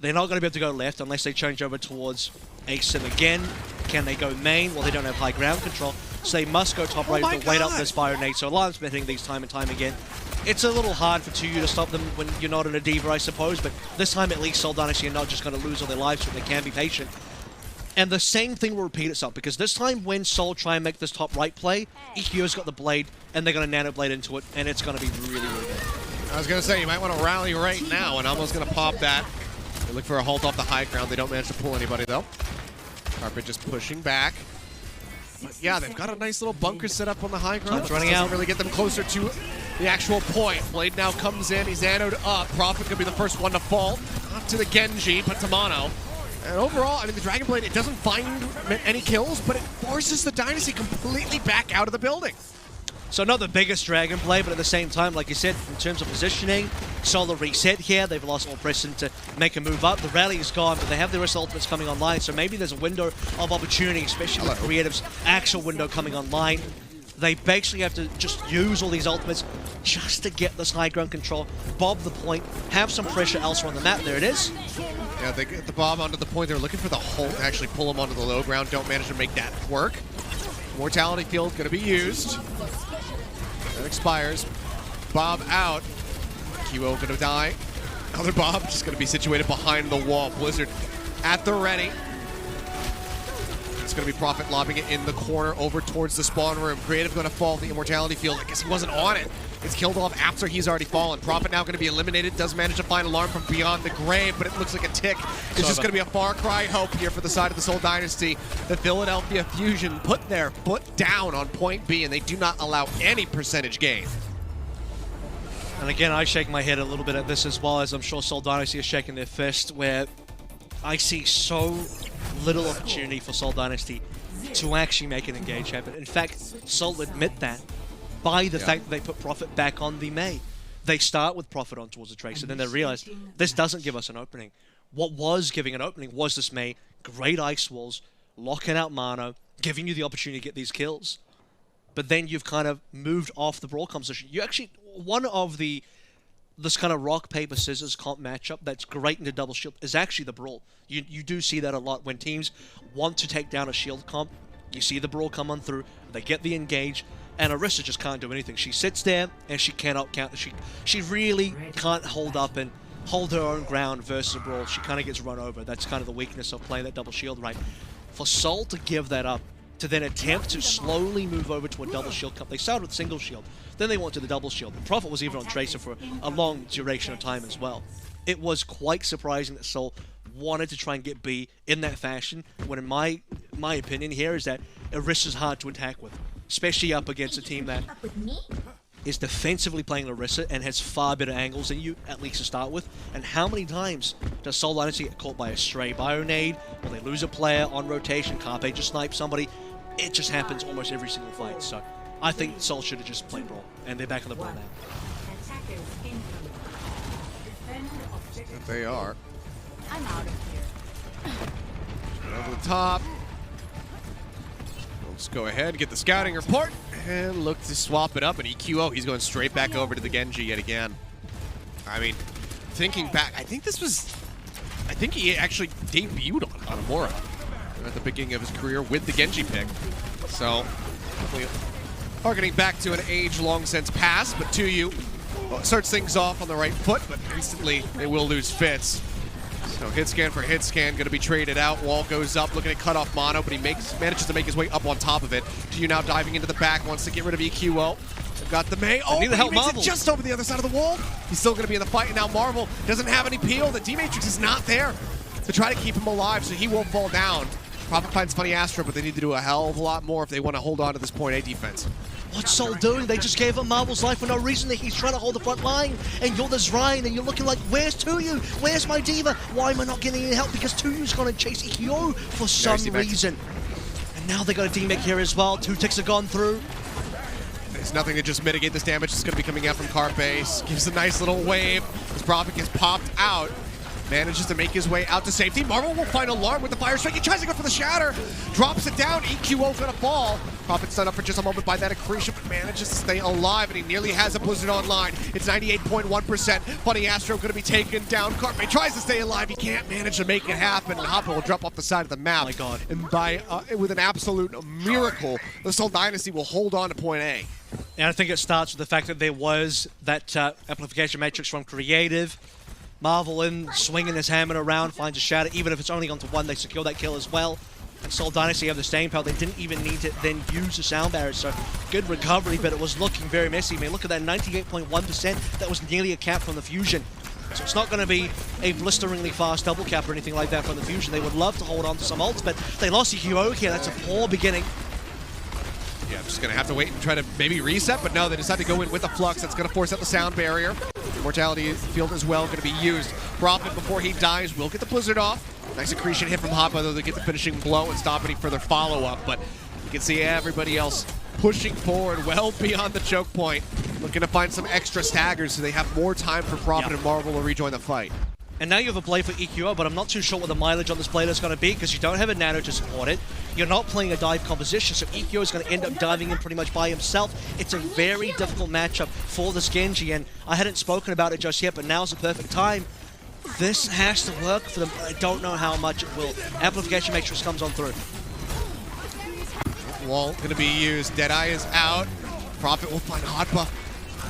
They're not going to be able to go left unless they change over towards ASIM again. Can they go main? Well, they don't have high ground control, so they must go top right to wait up this Fire Nade. So Alarm's been hitting these time and time again. It's a little hard for Tuyu to stop them when you're not in a diva, I suppose, but this time at least Seoul Dynasty are not just going to lose all their lives, but they can be patient. And the same thing will repeat itself, because this time when Seoul try and make this top right play, EQ's got the blade, and they're going to Nano Blade into it, and it's going to be really, really good. I was going to say, you might want to rally right now, and almost going to pop that. They look for a halt off the high ground. They don't manage to pull anybody, though. Carpet just pushing back. But yeah, they've got a nice little bunker set up on the high ground. Time's running out. Really get them closer to the actual point. Blade now comes in. He's anoed up. Prophet could be the first one to fall. Not to the Genji, but to Mono. And overall, I mean, the Dragon Blade, it doesn't find any kills, but it forces the Dynasty completely back out of the building. So not the biggest Dragon Blade, but at the same time, like you said, in terms of positioning, Solar reset here. They've lost all precedent to make a move up. The rally is gone, but they have the rest of ultimates coming online, so maybe there's a window of opportunity, especially with Creative's actual window coming online. They basically have to just use all these ultimates, just to get this high ground control, bob the point, have some pressure elsewhere on the map. There it is. Yeah, they get the bomb onto the point. They're looking for the hole to actually pull him onto the low ground. Don't manage to make that work. Mortality field going to be used. That expires. Bob out. QO going to die. Another Bob just going to be situated behind the wall. Blizzard at the ready. It's going to be Prophet lobbing it in the corner over towards the spawn room. Creative going to fall in the immortality field. I guess he wasn't on it. It's killed off after he's already fallen. Prophet now going to be eliminated. Does manage to find alarm from beyond the grave, but it looks like a tick. It's just going to be a far cry hope here for the side of the Seoul Dynasty. The Philadelphia Fusion put their foot down on point B, and they do not allow any percentage gain. And again, I shake my head a little bit at this as well, as I'm sure Seoul Dynasty is shaking their fist, where I see so little opportunity for Seoul Dynasty to actually make an engage happen. In fact, Seoul admit that by the fact that they put Prophet back on the May. They start with Prophet on towards the Tracer, and then they realize this doesn't give us an opening. What was giving an opening was this May, great ice walls, locking out mana, giving you the opportunity to get these kills. But then you've kind of moved off the brawl composition. You actually, one of this kind of rock, paper, scissors comp matchup that's great in the double shield is actually the brawl. You do see that a lot when teams want to take down a shield comp. You see the brawl come on through, they get the engage, and Orisa just can't do anything. She sits there and she cannot counter. She really can't hold up and hold her own ground versus a brawl. She kind of gets run over. That's kind of the weakness of playing that double shield, right? For Seoul to give that up, to then attempt to slowly move over to a double shield comp. They started with single shield, then they went to the double shield. The Prophet was even on Tracer for a long duration of time as well. It was quite surprising that Seoul wanted to try and get B in that fashion, when in my opinion here is that Orisa's hard to attack with, especially up against a team that is defensively playing Orisa and has far better angles than you, at least to start with. And how many times does Seoul Dynasty get caught by a stray Bionade, or they lose a player on rotation, Carpe just snipes somebody? It just happens almost every single fight. So I think Seoul should have just played brawl, and they're back on the brawl now. They are. I'm out of here. Over the top. Let's go ahead and get the scouting report and look to swap it up. And EQO, he's going straight back over to the Genji yet again. I mean, thinking back, I think he actually debuted on Amora at the beginning of his career with the Genji pick. So, definitely harkening back to an age long since past, but Tuyu starts things off on the right foot, but instantly they will lose Fitz. So hit scan for hit scan, going to be traded out. Wall goes up, looking to cut off Mono, but he manages to make his way up on top of it. Tuyu now diving into the back, wants to get rid of EQO. They've got the May. Oh, need to help he makes Marvel. it just over the other side of the wall. He's still going to be in the fight, and now Marvel doesn't have any peel. The D-Matrix is not there to try to keep him alive, so he won't fall down. Prophet finds Funny Astro, but they need to do a hell of a lot more if they want to hold on to this point A defense. What's Seoul doing? They just gave him Marvel's life for no reason. He's trying to hold the front line, and you're this Ryan, and you're looking like, where's Tuyu? Where's my diva? Why am I not getting any help? Because Tuyu's going to chase EQO for some reason. And now they got a D-Mech here as well. 2 ticks have gone through. There's nothing to just mitigate this damage that's going to be coming out from Carpe. Gives a nice little wave as Prophet gets popped out. Manages to make his way out to safety. Marvel will find alarm with the fire strike. He tries to go for the shatter. Drops it down. EQO's gonna fall. Prophet stun up for just a moment by that accretion, but manages to stay alive, and he nearly has a Blizzard online. It's 98.1%. Funny Astro gonna be taken down. Carpe tries to stay alive. He can't manage to make it happen, and Hopper will drop off the side of the map. Oh my God. And by with an absolute miracle, the Seoul Dynasty will hold on to point A. And I think it starts with the fact that there was that amplification matrix from Creative. Marvel in, swinging his hammer around, finds a shatter. Even if it's only onto one, they secure that kill as well. And Seoul Dynasty have the staying power. They didn't even need to then use the sound barrier. So good recovery, but it was looking very messy. I mean, look at that 98.1%. That was nearly a cap from the Fusion. So it's not going to be a blisteringly fast double cap or anything like that from the Fusion. They would love to hold on to some ults, but they lost EQO here. That's a poor beginning. Yeah, I'm just going to have to wait and try to maybe reset, but no, they decide to go in with the Flux. That's going to force out the sound barrier. Mortality field as well going to be used. Prophet, before he dies, will get the Blizzard off. Nice accretion hit from Hoppa, though they get the finishing blow and stop any further follow-up, but you can see everybody else pushing forward well beyond the choke point, looking to find some extra staggers so they have more time for Prophet and Marvel to rejoin the fight. And now you have a play for EQO, but I'm not too sure what the mileage on this play is going to be because you don't have a nano to support it. You're not playing a dive composition, so EQO is going to end up diving in pretty much by himself. It's a very difficult matchup for this Genji, and I hadn't spoken about it just yet, but now's the perfect time. This has to work for them. I don't know how much it will. Amplification Matrix comes on through. Wall going to be used. Deadeye is out. Prophet will find Hotba.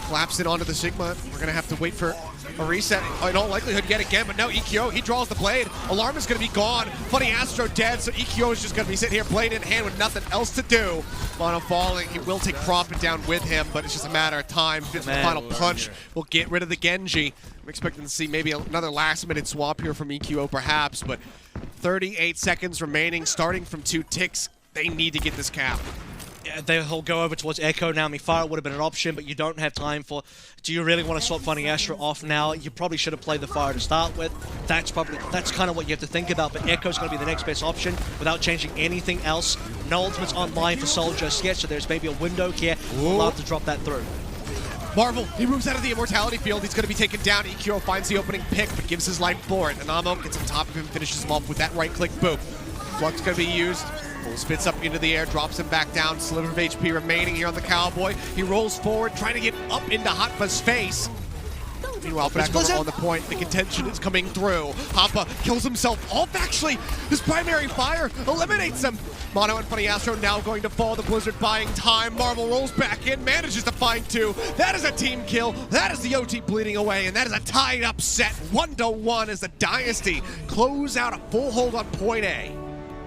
Claps it onto the Sigma. We're going to have to wait for a reset. In all likelihood, yet again, but no, EQO, he draws the blade. Alarm is going to be gone. Funny Astro dead, so EQO is just going to be sitting here, blade in hand with nothing else to do. Mono falling, he will take Prophet down with him, but it's just a matter of time. Fifth final punch will get rid of the Genji. I'm expecting to see maybe another last-minute swap here from EQO, perhaps, but 38 seconds remaining, starting from 2 ticks. They need to get this cap. Yeah, they'll go over towards Echo now. Mifara would have been an option, but you don't have time for... Do you really want to swap Funny Astro off now? You probably should have played the Fire to start with. That's kind of what you have to think about, but Echo's going to be the next best option without changing anything else. No ultimates online for Seoul just yet, so there's maybe a window here. We'll have to drop that through. Marvel, he moves out of the Immortality field. He's going to be taken down. EQO finds the opening pick, but gives his life for it. Nanamo gets on top of him, finishes him off with that right-click boop. Flux going to be used. Spits up into the air, drops him back down. Sliver of HP remaining here on the Cowboy. He rolls forward, trying to get up into Hotpa's face. Meanwhile, back over on the point, the contention is coming through. Hotpa kills himself off, actually. His primary fire eliminates him. Mono and Funny Astro now going to fall. The Blizzard buying time. Marvel rolls back in, manages to find 2. That is a team kill. That is the OT bleeding away, and that is a tied up set. 1-1 as the Dynasty close out a full hold on point A.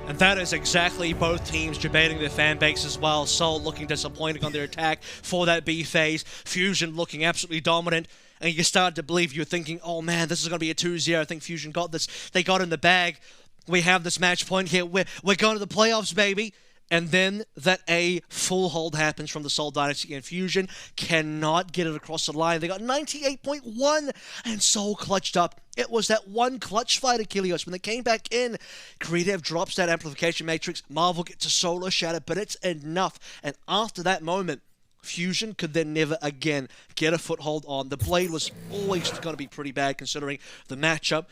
And that is exactly both teams debating their fan base as well. Seoul looking disappointed on their attack for that B phase. Fusion looking absolutely dominant. And you start to believe, you're thinking, oh man, this is going to be a 2-0. I think Fusion got this. They got in the bag. We have this match point here. We're going to the playoffs, baby. And then that A full hold happens from the Seoul Dynasty, and Fusion cannot get it across the line. They got 98.1, and Seoul clutched up. It was that one clutch fight, Achilles. When they came back in, Creative drops that Amplification Matrix. Marvel gets a Solar Shatter, but it's enough. And after that moment, Fusion could then never again get a foothold on. The Blade was always going to be pretty bad considering the matchup.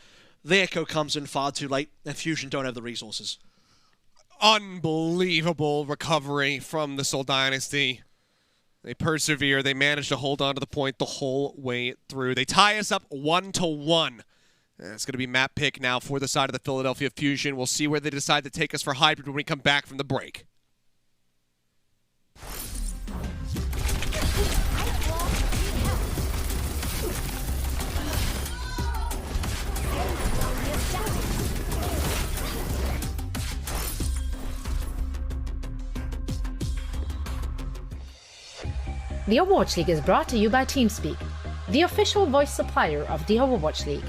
The Echo comes in far too late, and Fusion don't have the resources. Unbelievable recovery from the Seoul Dynasty. They persevere. They manage to hold on to the point the whole way through. They tie us up 1-1. It's going to be map pick now for the side of the Philadelphia Fusion. We'll see where they decide to take us for hybrid when we come back from the break. The Overwatch League is brought to you by TeamSpeak, the official voice supplier of the Overwatch League.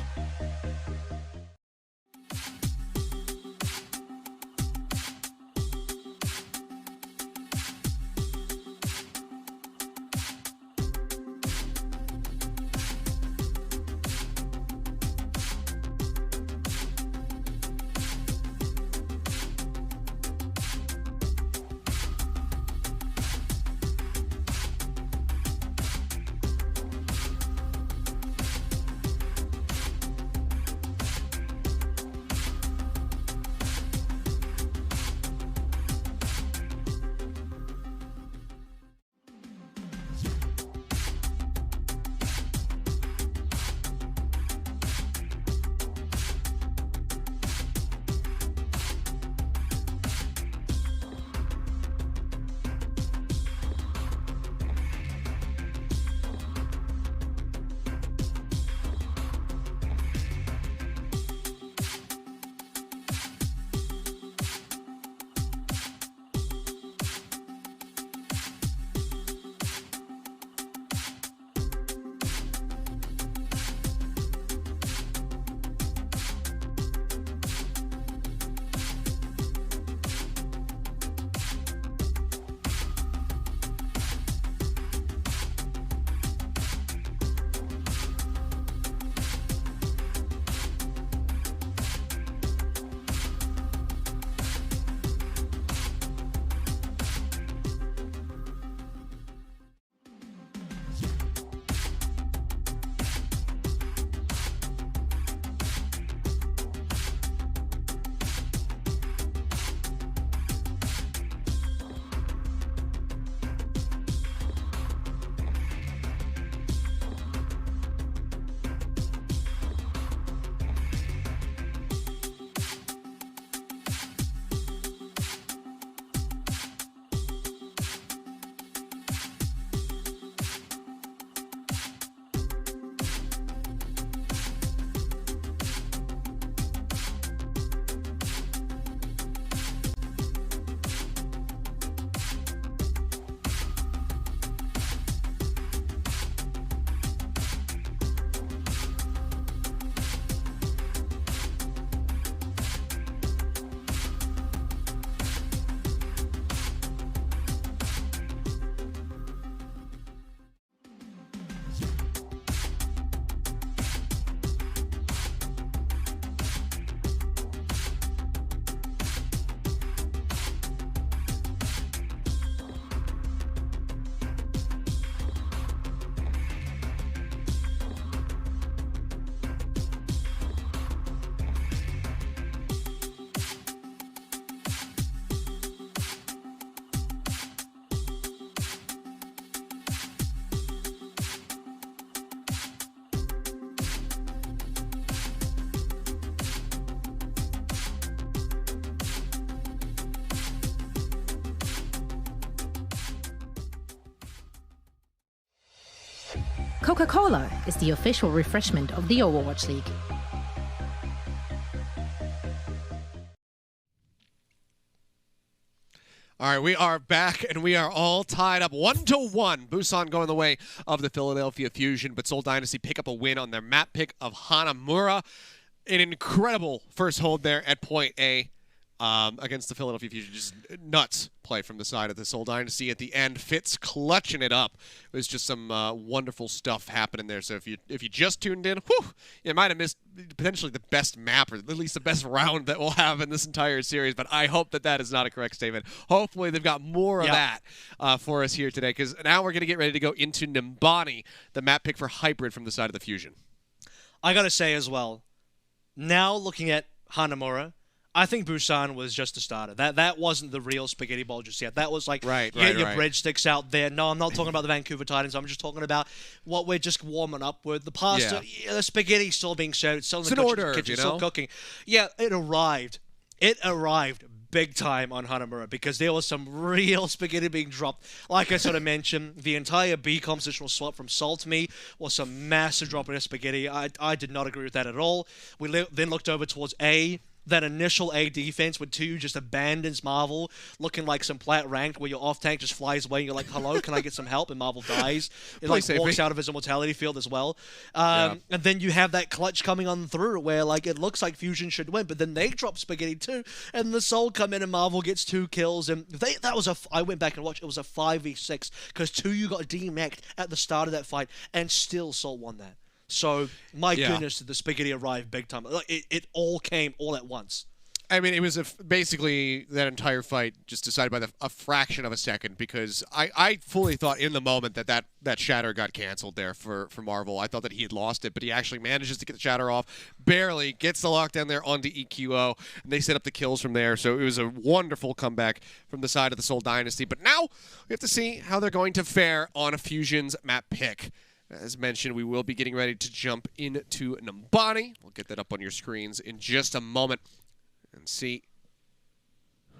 Coca-Cola is the official refreshment of the Overwatch League. All right, we are back, and we are all tied up 1-1. Busan going the way of the Philadelphia Fusion, but Seoul Dynasty pick up a win on their map pick of Hanamura. An incredible first hold there at point A against the Philadelphia Fusion. Just nuts play from the side of the Seoul Dynasty at the end. Fitz clutching it up. It was just some wonderful stuff happening there. So if you just tuned in, whew, you might have missed potentially the best map, or at least the best round that we'll have in this entire series. But I hope that is not a correct statement. Hopefully they've got more of that for us here today, because now we're going to get ready to go into Nimbani, the map pick for Hybrid from the side of the Fusion. I gotta say as well, now looking at Hanamura, I think Busan was just a starter. That wasn't the real spaghetti bowl just yet. That was like, your breadsticks out there. No, I'm not talking about the Vancouver Titans. I'm just talking about what we're just warming up with. The pasta, the spaghetti's still being served. It's still in the kitchen, still cooking. Yeah, it arrived. It arrived big time on Hanamura, because there was some real spaghetti being dropped. Like I sort of mentioned, the entire B compositional swap from Seoul to me was some massive drop in spaghetti. I did not agree with that at all. We then looked over towards A. That initial A defense with 2 just abandons Marvel, looking like some plat ranked where your off tank just flies away and you're like, hello, can I get some help? And Marvel dies. It like walks out of his immortality field as well. And then you have that clutch coming on through where like it looks like Fusion should win, but then they drop spaghetti too, and the Seoul come in and Marvel gets 2 kills. And I went back and watched, it was a 5v6 because 2 you got DMAC'd at the start of that fight, and still Seoul won that. So, my goodness, did the spaghetti arrive big time. Like, it all came all at once. I mean, it was basically that entire fight just decided by a fraction of a second, because I fully thought in the moment that shatter got canceled there for Marvel. I thought that he had lost it, but he actually manages to get the shatter off, barely gets the lockdown there onto EQO, and they set up the kills from there. So it was a wonderful comeback from the side of the Seoul Dynasty. But now we have to see how they're going to fare on a Fusion's map pick. As mentioned, we will be getting ready to jump into Nimbani. We'll get that up on your screens in just a moment and see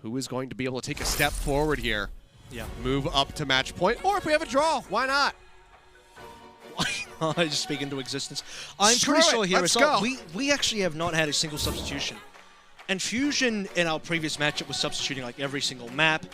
who is going to be able to take a step forward here. Yeah. Move up to match point, or if we have a draw, why not? I just speak into existence. I'm pretty sure here as well, we actually have not had a single substitution. And Fusion in our previous matchup was substituting like every single map.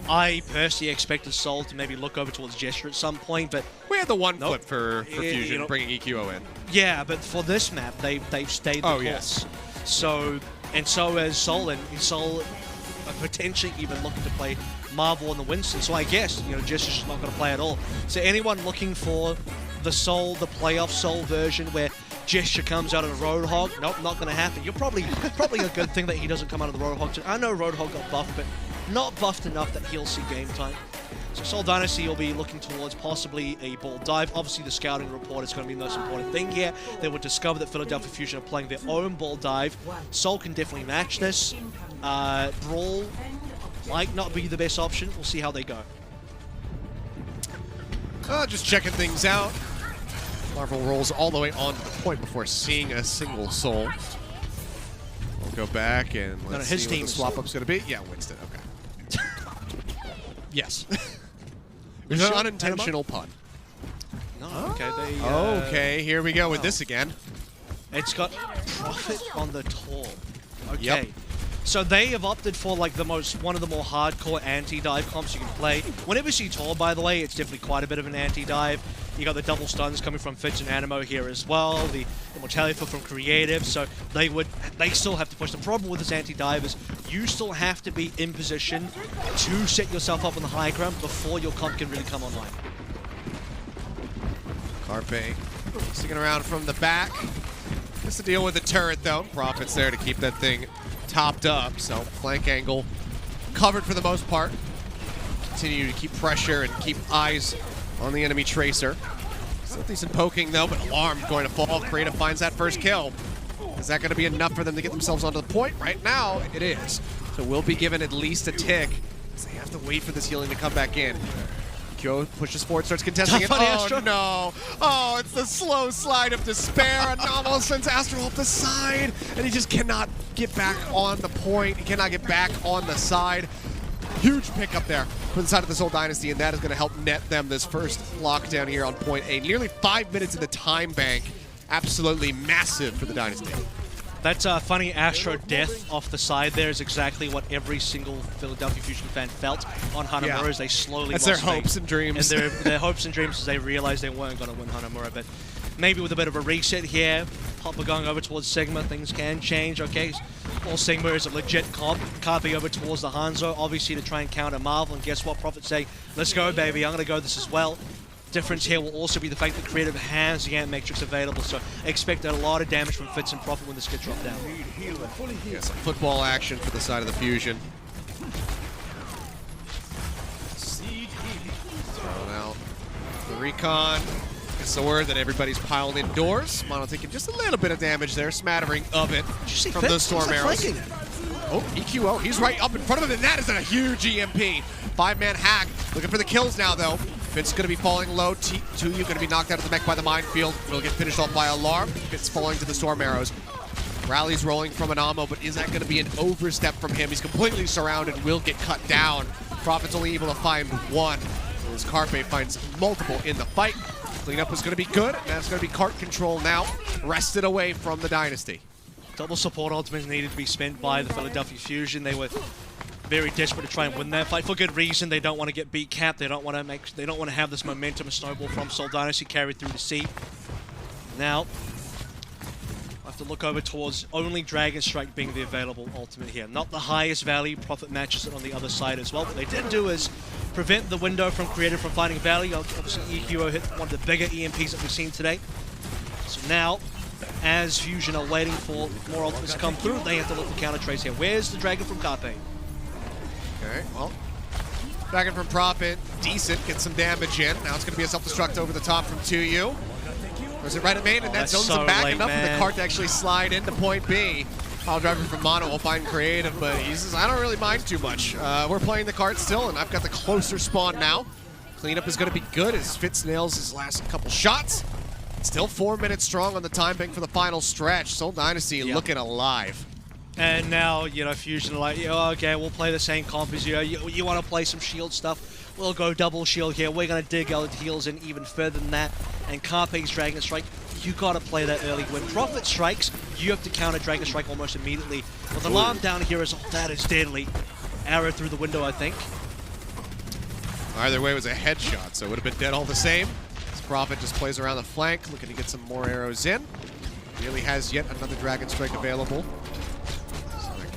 I personally expected Seoul to maybe look over towards Gesture at some point, but we had the one flip for Fusion, bringing EQO in. Yeah, but for this map, they've stayed the course. Yes. So has Seoul, and Seoul are potentially even looking to play Marvel and the Winston. So I guess Gesture's just not going to play at all. So anyone looking for the playoff Seoul version where Gesture comes out of the Roadhog, nope, not going to happen. You're probably a good thing that he doesn't come out of the Roadhog. I know Roadhog got buffed, but not buffed enough that he'll see game time. So Seoul Dynasty will be looking towards possibly a ball dive. Obviously, the scouting report is going to be the most important thing here. They would discover that Philadelphia Fusion are playing their own ball dive. Seoul can definitely match this. Brawl might not be the best option. We'll see how they go. Just checking things out. Marvel rolls all the way onto the point before seeing a single soul. We'll go back and let's see what the swap-up's going to be. Yeah, Winston, okay. Yes. It's an unintentional pun. No, okay. Okay, here we go with this again. It's got Prophet on the Tor. Okay. Yep. So they have opted for like one of the more hardcore anti-dive comps you can play. Whenever you see Tor, by the way, it's definitely quite a bit of an anti-dive. You got the double stuns coming from Fitz and Animo here as well, the immortality from Creative, so they still have to push. The problem with this anti-dive is you still have to be in position to set yourself up on the high ground before your comp can really come online. Carpe sticking around from the back. Has to deal with the turret though. Prophet's there to keep that thing topped up, so flank angle covered for the most part. Continue to keep pressure and keep eyes on the enemy Tracer. Still decent poking though, but Alarm going to fall. Creative finds that first kill. Is that going to be enough for them to get themselves onto the point? Right now, it is. So we'll be given at least a tick, as they have to wait for this healing to come back in. Kyo pushes forward, starts contesting it. Oh no! Oh, it's the slow slide of despair. Anomal sends Astral up the side, and he just cannot get back on the point. He cannot get back on the side. Huge pickup there for the side of the Seoul Dynasty, and that is going to help net them this first lockdown here on point A. Nearly 5 minutes in the time bank. Absolutely massive for the Dynasty. That funny Astro death off the side there is exactly what every single Philadelphia Fusion fan felt on Hanamura as they slowly That's lost their faith. hopes and dreams. And their hopes and dreams as they realized they weren't going to win Hanamura. But maybe with a bit of a reset here, Hopper going over towards Sigma, things can change, okay? Well, Sigma is a legit comp. Carpe over towards the Hangzhou, obviously to try and counter Marvel. And guess what? Prophet say, let's go, baby. I'm going to go this as well. Difference here will also be the fact that Creative has the Ant Matrix available, so expect a lot of damage from Fitz and Prophet when this gets dropped down. Yeah, some football action for the side of the Fusion. Thrown out the recon. It's the word that everybody's piled indoors. Mono taking just a little bit of damage there, smattering of it from those storm arrows. Oh, EQO, he's right up in front of him, and that is a huge EMP. 5-man hack, looking for the kills now, though. Fitz going to be falling low. Tuyu going to be knocked out of the mech by the minefield. Will get finished off by Alarm. Fitz falling to the storm arrows. Rally's rolling from an ammo, but is that going to be an overstep from him? He's completely surrounded, will get cut down. Prophet's only able to find one. As Carpe finds multiple in the fight. Cleanup is going to be good, and that's going to be cart control now. Wrested away from the Dynasty. Double support ultimates needed to be spent by the Philadelphia Fusion. They were very desperate to try and win that fight for good reason. They don't want to get beat capped. They don't want to have this momentum snowball from Seoul Dynasty carried through to C. Now, I have to look over towards only Dragon Strike being the available ultimate here. Not the highest value. Prophet matches it on the other side as well. What they did do is prevent the window from Creative from finding value. Obviously, EQO hit one of the bigger EMPs that we've seen today. So now, as Fusion are waiting for more ultimates to come through, they have to look for counter trace here. Where's the Dragon from Carpe? Okay, well, Dragon from Prophet, decent, gets some damage in. Now it's going to be a self-destruct over the top from 2U. Or is it right at main? And that zones him back enough for the cart to actually slide into point B. Pile driver from Mono will find Creative, but he says, I don't really mind too much. We're playing the cart still, and I've got the closer spawn now. Cleanup is going to be good as Fitz nails his last couple shots. Still 4 minutes strong on the time bank for the final stretch. Seoul Dynasty looking alive. And now, you know, Fusion are like, oh, okay, we'll play the same comp as you. You want to play some shield stuff? We'll go double shield here. We're going to dig our heals in even further than that. And Carpe's Dragon Strike, you got to play that early. When Prophet strikes, you have to counter Dragon Strike almost immediately. With Alarm down here, that is deadly. Arrow through the window, I think. Either way, it was a headshot, so it would have been dead all the same. As Prophet just plays around the flank, looking to get some more arrows in. Really has yet another Dragon Strike available.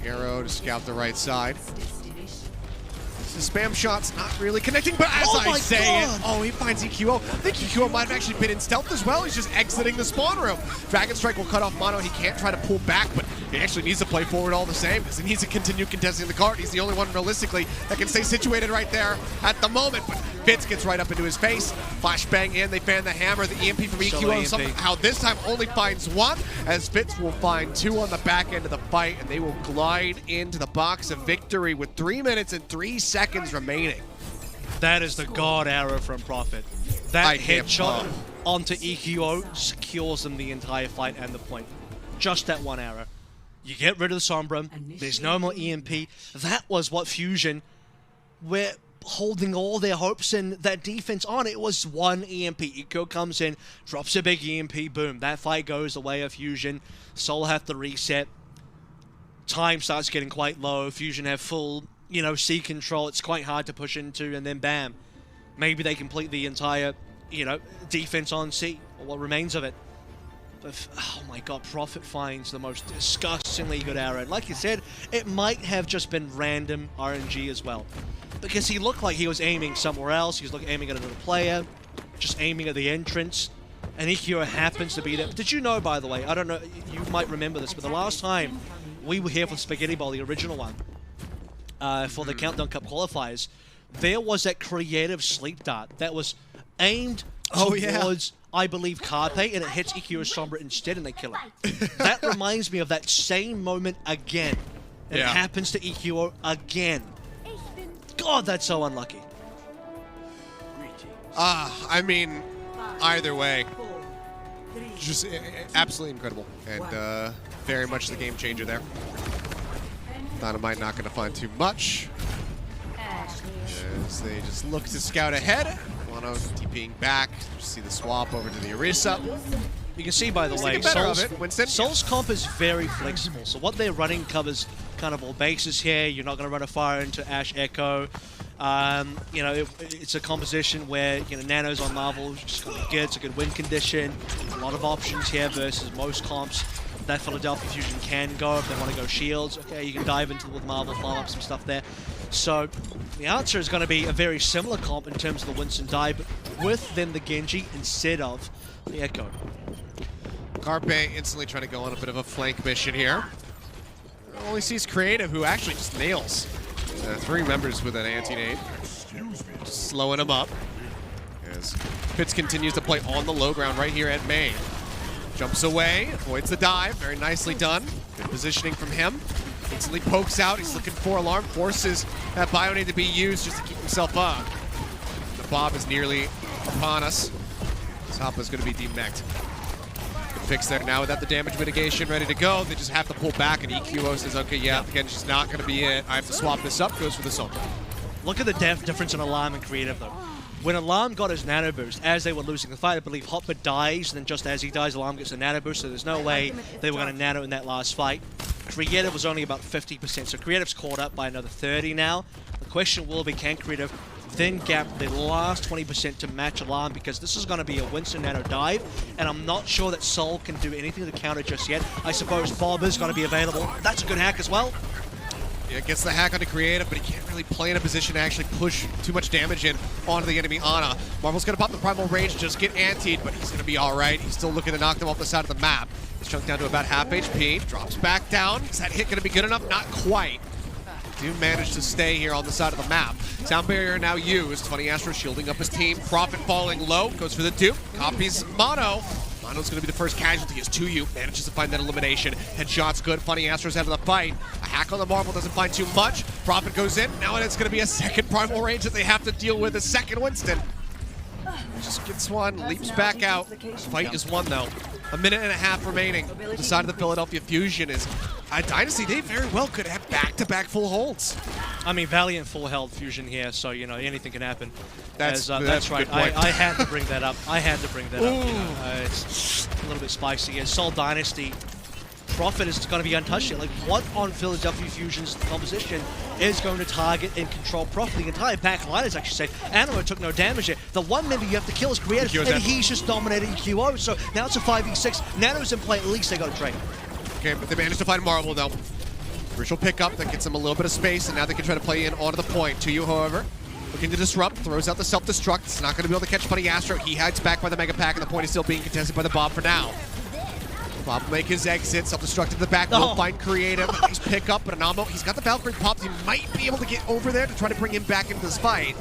Arrow to scout the right side. The spam shot's not really connecting, but as I say it, oh, he finds EQO. I think EQO might have actually been in stealth as well. He's just exiting the spawn room. Dragon Strike will cut off Mono. He can't try to pull back, but he actually needs to play forward all the same because he needs to continue contesting the cart. He's the only one realistically that can stay situated right there at the moment, but Fitz gets right up into his face. Flashbang in, they fan the hammer. The EMP from EQO somehow this time only finds one, as Fitz will find two on the back end of the fight, and they will glide into the box of victory with 3 minutes and 3 seconds remaining. That is the god arrow from Prophet. That headshot onto EQO secures them the entire fight and the point. Just that one arrow. You get rid of the Sombra, there's no more EMP. That was what Fusion were holding all their hopes and that defense on. It was one EMP. EQO comes in, drops a big EMP, boom. That fight goes the way of Fusion. Seoul have to reset. Time starts getting quite low. Fusion have full, you know, C control. It's quite hard to push into, and then bam. Maybe they complete the entire, you know, defense on C, or what remains of it. But, oh my god, Prophet finds the most disgustingly good arrow. Like you said, it might have just been random RNG as well. Because he looked like he was aiming somewhere else. He was aiming at another player, just aiming at the entrance. And EQO happens to be there. Did you know, by the way, I don't know, you might remember this, but the last time we were here for Spaghetti Bowl, the original one, for the Countdown Cup qualifiers, there was that creative sleep dart that was aimed towards, I believe, Carpe, and it hits EQO's Sombra instead, and they kill him. That reminds me of that same moment again. It happens to EQO again. God, that's so unlucky. I mean, either way, just absolutely incredible, and very much the game changer there. Dynamite not going to find too much. as they just look to scout ahead. Mono TPing back. See the swap over to the Orisa. You can see, by the way, Seoul's comp is very flexible. So what they're running covers kind of all bases here. You're not going to run a fire into Ash Echo. You know, it's a composition where, you know, Nano's on Marvel, just going to be good. It's a good win condition. A lot of options here versus most comps that Philadelphia Fusion can go if they want to go shields. Okay, you can dive into with Marvel, farm up some stuff there. So the answer is going to be a very similar comp in terms of the Winston dive, but with then the Genji instead of the Echo. Carpe instantly trying to go on a bit of a flank mission here. Only sees Creative, who actually just nails 3 members with an anti-nade. Just slowing him up. As Fitz continues to play on the low ground right here at main. Jumps away, avoids the dive, very nicely done. Good positioning from him. Instantly pokes out, he's looking for alarm, forces that bio-nade to be used just to keep himself up. The Bob is nearly upon us. Zappa's going to be demeched. Fix there now without the damage mitigation ready to go. They just have to pull back, and EQO says, okay, yeah, again, she's not going to be it. I have to swap this up. Goes for the Soul. Look at the difference in Alarm and Creative, though. When Alarm got his nano boost, as they were losing the fight, I believe Hopper dies, and then just as he dies, Alarm gets a nano boost, so there's no way they were going to nano in that last fight. Creative was only about 50%, so Creative's caught up by another 30 now. The question will be, can Creative then gap the last 20% to match Alarm, because this is going to be a Winston nano dive, and I'm not sure that Seoul can do anything to counter just yet. I suppose Bob is going to be available. That's a good hack as well. Yeah, gets the hack onto Creative, but he can't really play in a position to actually push too much damage in onto the enemy Ana. Marvel's going to pop the Primal Rage, just get antied, but he's going to be all right. He's still looking to knock them off the side of the map. He's chunked down to about half HP, drops back down. Is that hit going to be good enough? Not quite. Do manage to stay here on the side of the map. Sound barrier now used. Funny Astro shielding up his team. Prophet falling low, goes for the dupe, copies Mono. Mono's going to be the first casualty as 2U manages to find that elimination. Headshot's good. Funny Astro's out of the fight. A hack on the Marvel doesn't find too much. Prophet goes in. Now it's going to be a second Primal Rage that they have to deal with. A second Winston. Just gets one, leaps back out. Fight is won though. A minute and a half remaining. The side of the Philadelphia Fusion is Dynasty. They very well could have back-to-back full holds. I mean, Valiant full held Fusion here, so, you know, anything can happen. That's right. I had to bring that up. You know, it's a little bit spicy here. Seoul Dynasty. Prophet is going to be untouched here. Like, what on Philadelphia Fusion's composition is going to target and control Prophet? The entire back line is actually safe. Animo took no damage here. The one member you have to kill is Creative, and he's just dominating QO. So now it's a 5v6. Nano's in play. At least they got a trade. Okay, but they managed to find Marvel though. Crucial pickup that gets them a little bit of space, and now they can try to play in onto the point. 2U, however, looking to disrupt, throws out the self-destruct. It's not going to be able to catch Funny Astro. He hides back by the Mega Pack, and the point is still being contested by the Bob for now. Bob will make his exit, self-destruct to the back, will find Creative. Nice pickup, but Anamo, he's got the Valkyrie popped. He might be able to get over there to try to bring him back into this fight.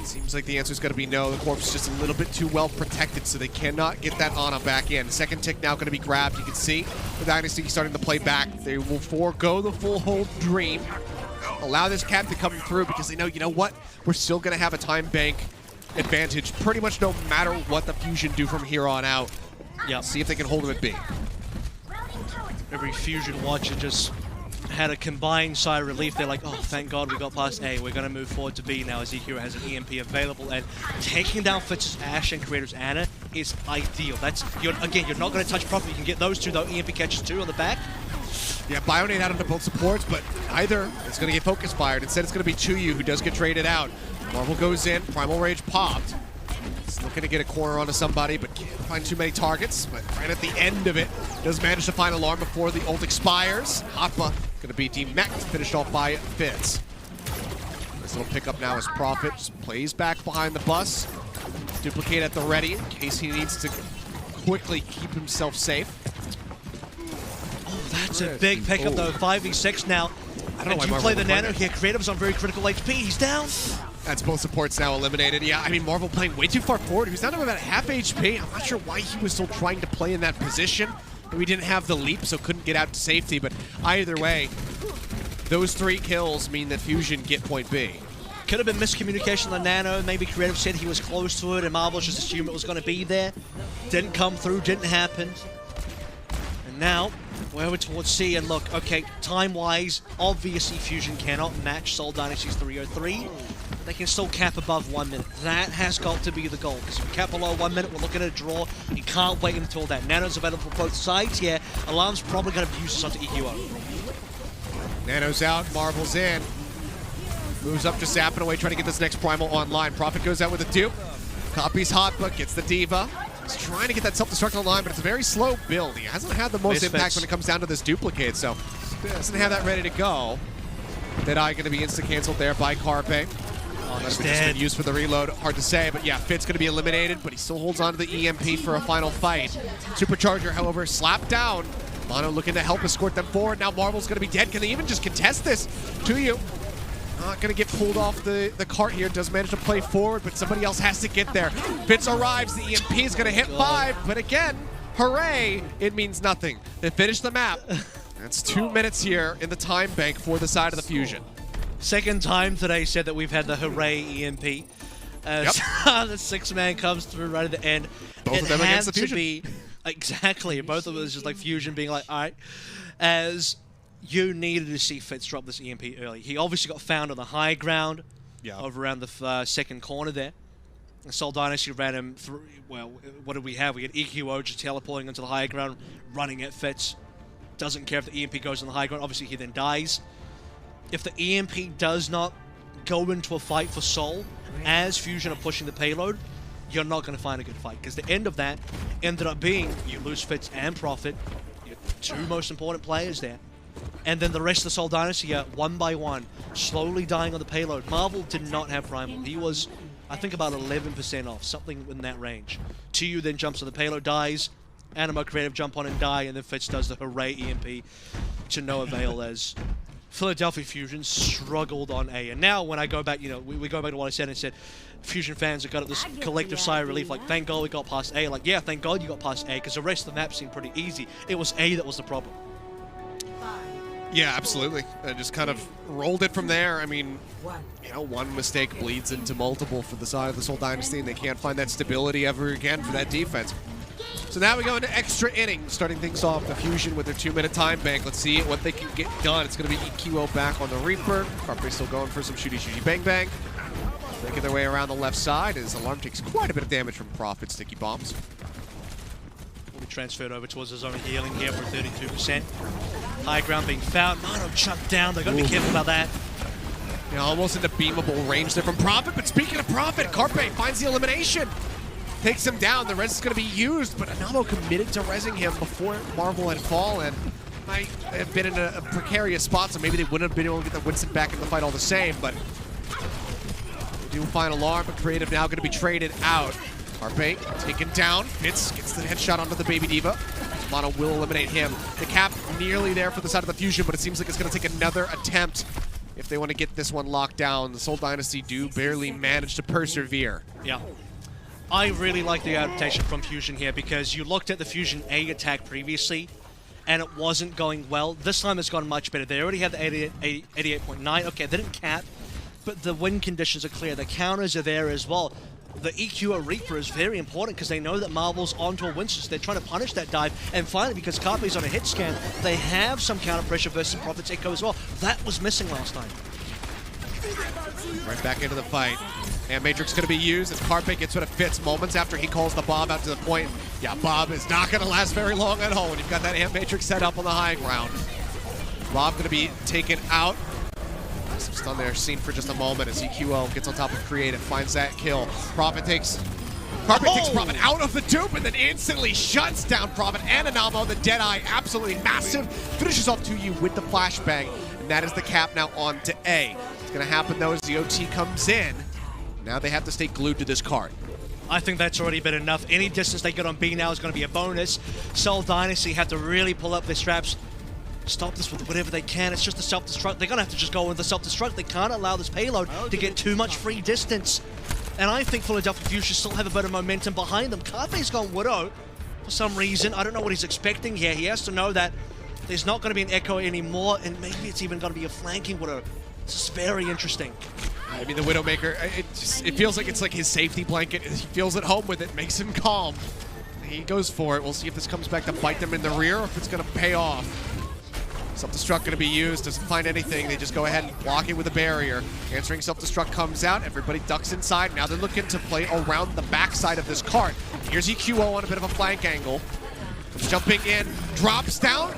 Seems like the answer is going to be no. The Corpse is just a little bit too well protected, so they cannot get that Ana back in. Second tick now going to be grabbed. You can see the Dynasty starting to play back. They will forego the full hold dream. Allow this cap to come through because they know, you know what? We're still going to have a time bank advantage pretty much no matter what the Fusion do from here on out. Yeah, see if they can hold him at B. Every Fusion watcher just had a combined sigh of relief. They're like, oh, thank God we got past A. We're going to move forward to B now as EQ has an EMP available. And taking down Fitz's Ash and Creator's Ana is ideal. That's, again, you're not going to touch Prophet. You can get those two, though. EMP catches two on the back. Yeah, bio-nade out onto both supports, but either it's going to get focus fired. Instead, it's going to be 2U who does get traded out. Marvel goes in. Primal Rage popped. He's looking to get a corner onto somebody, but can't find too many targets. But right at the end of it, does manage to find Alarm before the ult expires. Hoppa going to be demeched, finished off by Fitz. This little pickup now as Prophet just plays back behind the bus. Duplicate at the ready in case he needs to quickly keep himself safe. Oh, that's a big pickup though. 5v6 now. I don't know why you play the Nano here. Creative's on very critical HP. He's down. That's both supports now eliminated. Yeah, I mean, Marvel playing way too far forward. He was down to about half HP. I'm not sure why he was still trying to play in that position. We didn't have the leap, so couldn't get out to safety. But either way, those 3 kills mean that Fusion get point B. Could have been miscommunication on the Nano. Maybe Creative said he was close to it, and Marvel just assumed it was going to be there. Didn't come through, didn't happen. And now, We're over towards C, and look, okay, time-wise, obviously Fusion cannot match Seoul Dynasty's 303. They can still cap above 1 minute. That has got to be the goal, because if we cap below 1 minute, we're looking at a draw. You can't wait until that. Nano's available for both sides. Yeah, Alarm's probably going to use this onto EQO. Nano's out, Marvel's in. Moves up, just zapping away, trying to get this next Primal online. Prophet goes out with a dupe. Copies hot, but gets the Diva. He's trying to get that self-destruct online, but it's a very slow build. He hasn't had the most impact when it comes down to this duplicate, so doesn't have that ready to go. Deadeye going to be insta-canceled there by Carpe. Unless we just been used for the reload, hard to say, but yeah, Fitz going to be eliminated, but he still holds on to the EMP for a final fight. Supercharger, however, slapped down. Mono looking to help escort them forward. Now Marvel's going to be dead. Can they even just contest this to you? Not going to get pulled off the cart here. Does manage to play forward, but somebody else has to get there. Fitz arrives. The EMP is going to hit 5, but again, hooray, it means nothing. They finish the map. That's 2 minutes here in the time bank for the side of the Fusion. Second time today said that we've had the hooray EMP. As the 6-man comes through right at the end. Both of them against the Fusion. Be, exactly, both of us just like Fusion being like, all right, as you needed to see Fitz drop this EMP early. He obviously got found on the high ground over around the second corner there. And Seoul Dynasty ran him through, well, what did we have? We had EQO just teleporting into the high ground, running at Fitz. Doesn't care if the EMP goes on the high ground. Obviously, he then dies. If the EMP does not go into a fight for Seoul, as Fusion are pushing the payload, you're not going to find a good fight. Because the end of that ended up being you lose Fitz and Prophet, your two most important players there. And then the rest of the Seoul Dynasty, one by one, slowly dying on the payload. Marvel did not have Primal. He was, I think, about 11% off, something in that range. TU then jumps on the payload, dies. Animo Creative jump on and die, and then Fitz does the hooray EMP to no avail as Philadelphia Fusion struggled on A. And now when I go back, you know, we go back to what I said and said, Fusion fans have got this collective sigh of relief, like, thank God we got past A. Like, yeah, thank God you got past A, because the rest of the map seemed pretty easy. It was A that was the problem. Yeah, absolutely. Just kind of rolled it from there. I mean, you know, one mistake bleeds into multiple for the side of the Seoul Dynasty, and they can't find that stability ever again for that defense. So now we go into extra innings, starting things off the Fusion with their 2-minute time bank. Let's see what they can get done. It's going to be EQO back on the Reaper. Carpe still going for some shooty bang bang. Making their way around the left side as Alarm takes quite a bit of damage from Prophet sticky bombs. Will be transferred over towards the zone of healing here for 32%. High ground being found. Mono chucked down. They've got to be careful about that. You know, almost into beamable range there from Prophet. But speaking of Prophet, Carpe finds the elimination. Takes him down. The res is going to be used, but Anamo committed to resing him before Marvel had fallen. Might have been in a precarious spot, so maybe they wouldn't have been able to get the Winston back in the fight all the same, but they do find Alarm, but Creative now going to be traded out. Carpe taken down. Fitz gets the headshot onto the Baby Diva. Mono will eliminate him. The cap nearly there for the side of the Fusion, but it seems like it's going to take another attempt if they want to get this one locked down. The Seoul Dynasty do barely manage to persevere. Yeah. I really like the adaptation from Fusion here because you looked at the Fusion A attack previously and it wasn't going well. This time it's gone much better. They already had the 88.9. Okay, they didn't cap, but the win conditions are clear. The counters are there as well. The EQ Reaper is very important because they know that Marvel's onto a Winston, so they're trying to punish that dive. And finally, because Carpe's on a hit scan, they have some counter pressure versus Prophet's Echo as well. That was missing last time. Right back into the fight. And Matrix going to be used as Carpe gets rid of Fitz moments after he calls the Bob out to the point. Yeah, Bob is not going to last very long at all when you've got that Amp Matrix set up on the high ground. Bob going to be taken out. Some stun there seen for just a moment as EQO gets on top of Creative, finds that kill. Prophet takes Prophet out of the dupe and then instantly shuts down Prophet and Anamo. The Deadeye, absolutely massive, finishes off 2U with the flashbang. And that is the cap now on to A. It's going to happen though as the OT comes in. Now they have to stay glued to this card. I think that's already been enough. Any distance they get on B now is going to be a bonus. Seoul Dynasty have to really pull up their straps. Stop this with whatever they can. It's just a self-destruct. They're going to have to just go with the self-destruct. They can't allow this payload to get too much free distance. And I think Philadelphia Fusion still have a bit of momentum behind them. Carpe's gone Widow for some reason. I don't know what he's expecting here. He has to know that there's not going to be an Echo anymore, and maybe it's even going to be a flanking Widow. This is very interesting. I mean, the Widowmaker, it feels like it's like his safety blanket. He feels at home with it, makes him calm. he goes for it. We'll see if this comes back to bite them in the rear or if it's going to pay off. Self-destruct going to be used. Doesn't find anything. They just go ahead and block it with a barrier. Answering self-destruct comes out. Everybody ducks inside. Now they're looking to play around the backside of this cart. Here's EQO on a bit of a flank angle. Jumping in. Drops down.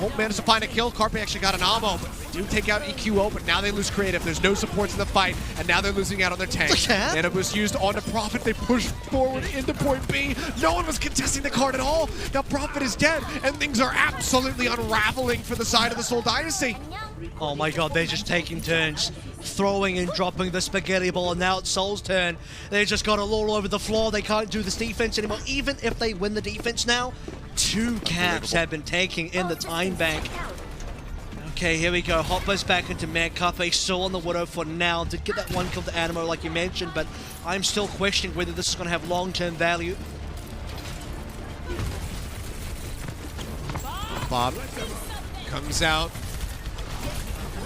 Won't manage to find a kill. Carpe actually got an ammo, but they do take out EQO, but now they lose creative. There's no supports in the fight, and now they're losing out on their tank. And it was used on the Prophet. They pushed forward into point B. No one was contesting the card at all. Now Prophet is dead, and things are absolutely unraveling for the side of the Seoul Dynasty. Oh my god, they're just taking turns, throwing and dropping the spaghetti ball, and now it's Seoul's turn. They just got it all over the floor. They can't do this defense anymore. Even if they win the defense now, 2 caps have been taking in the time bank. Okay, here we go. Hopper's back into man. Carpe still on the Widow for now. Did get that one kill to Animo like you mentioned, but I'm still questioning whether this is going to have long-term value. Bob comes out.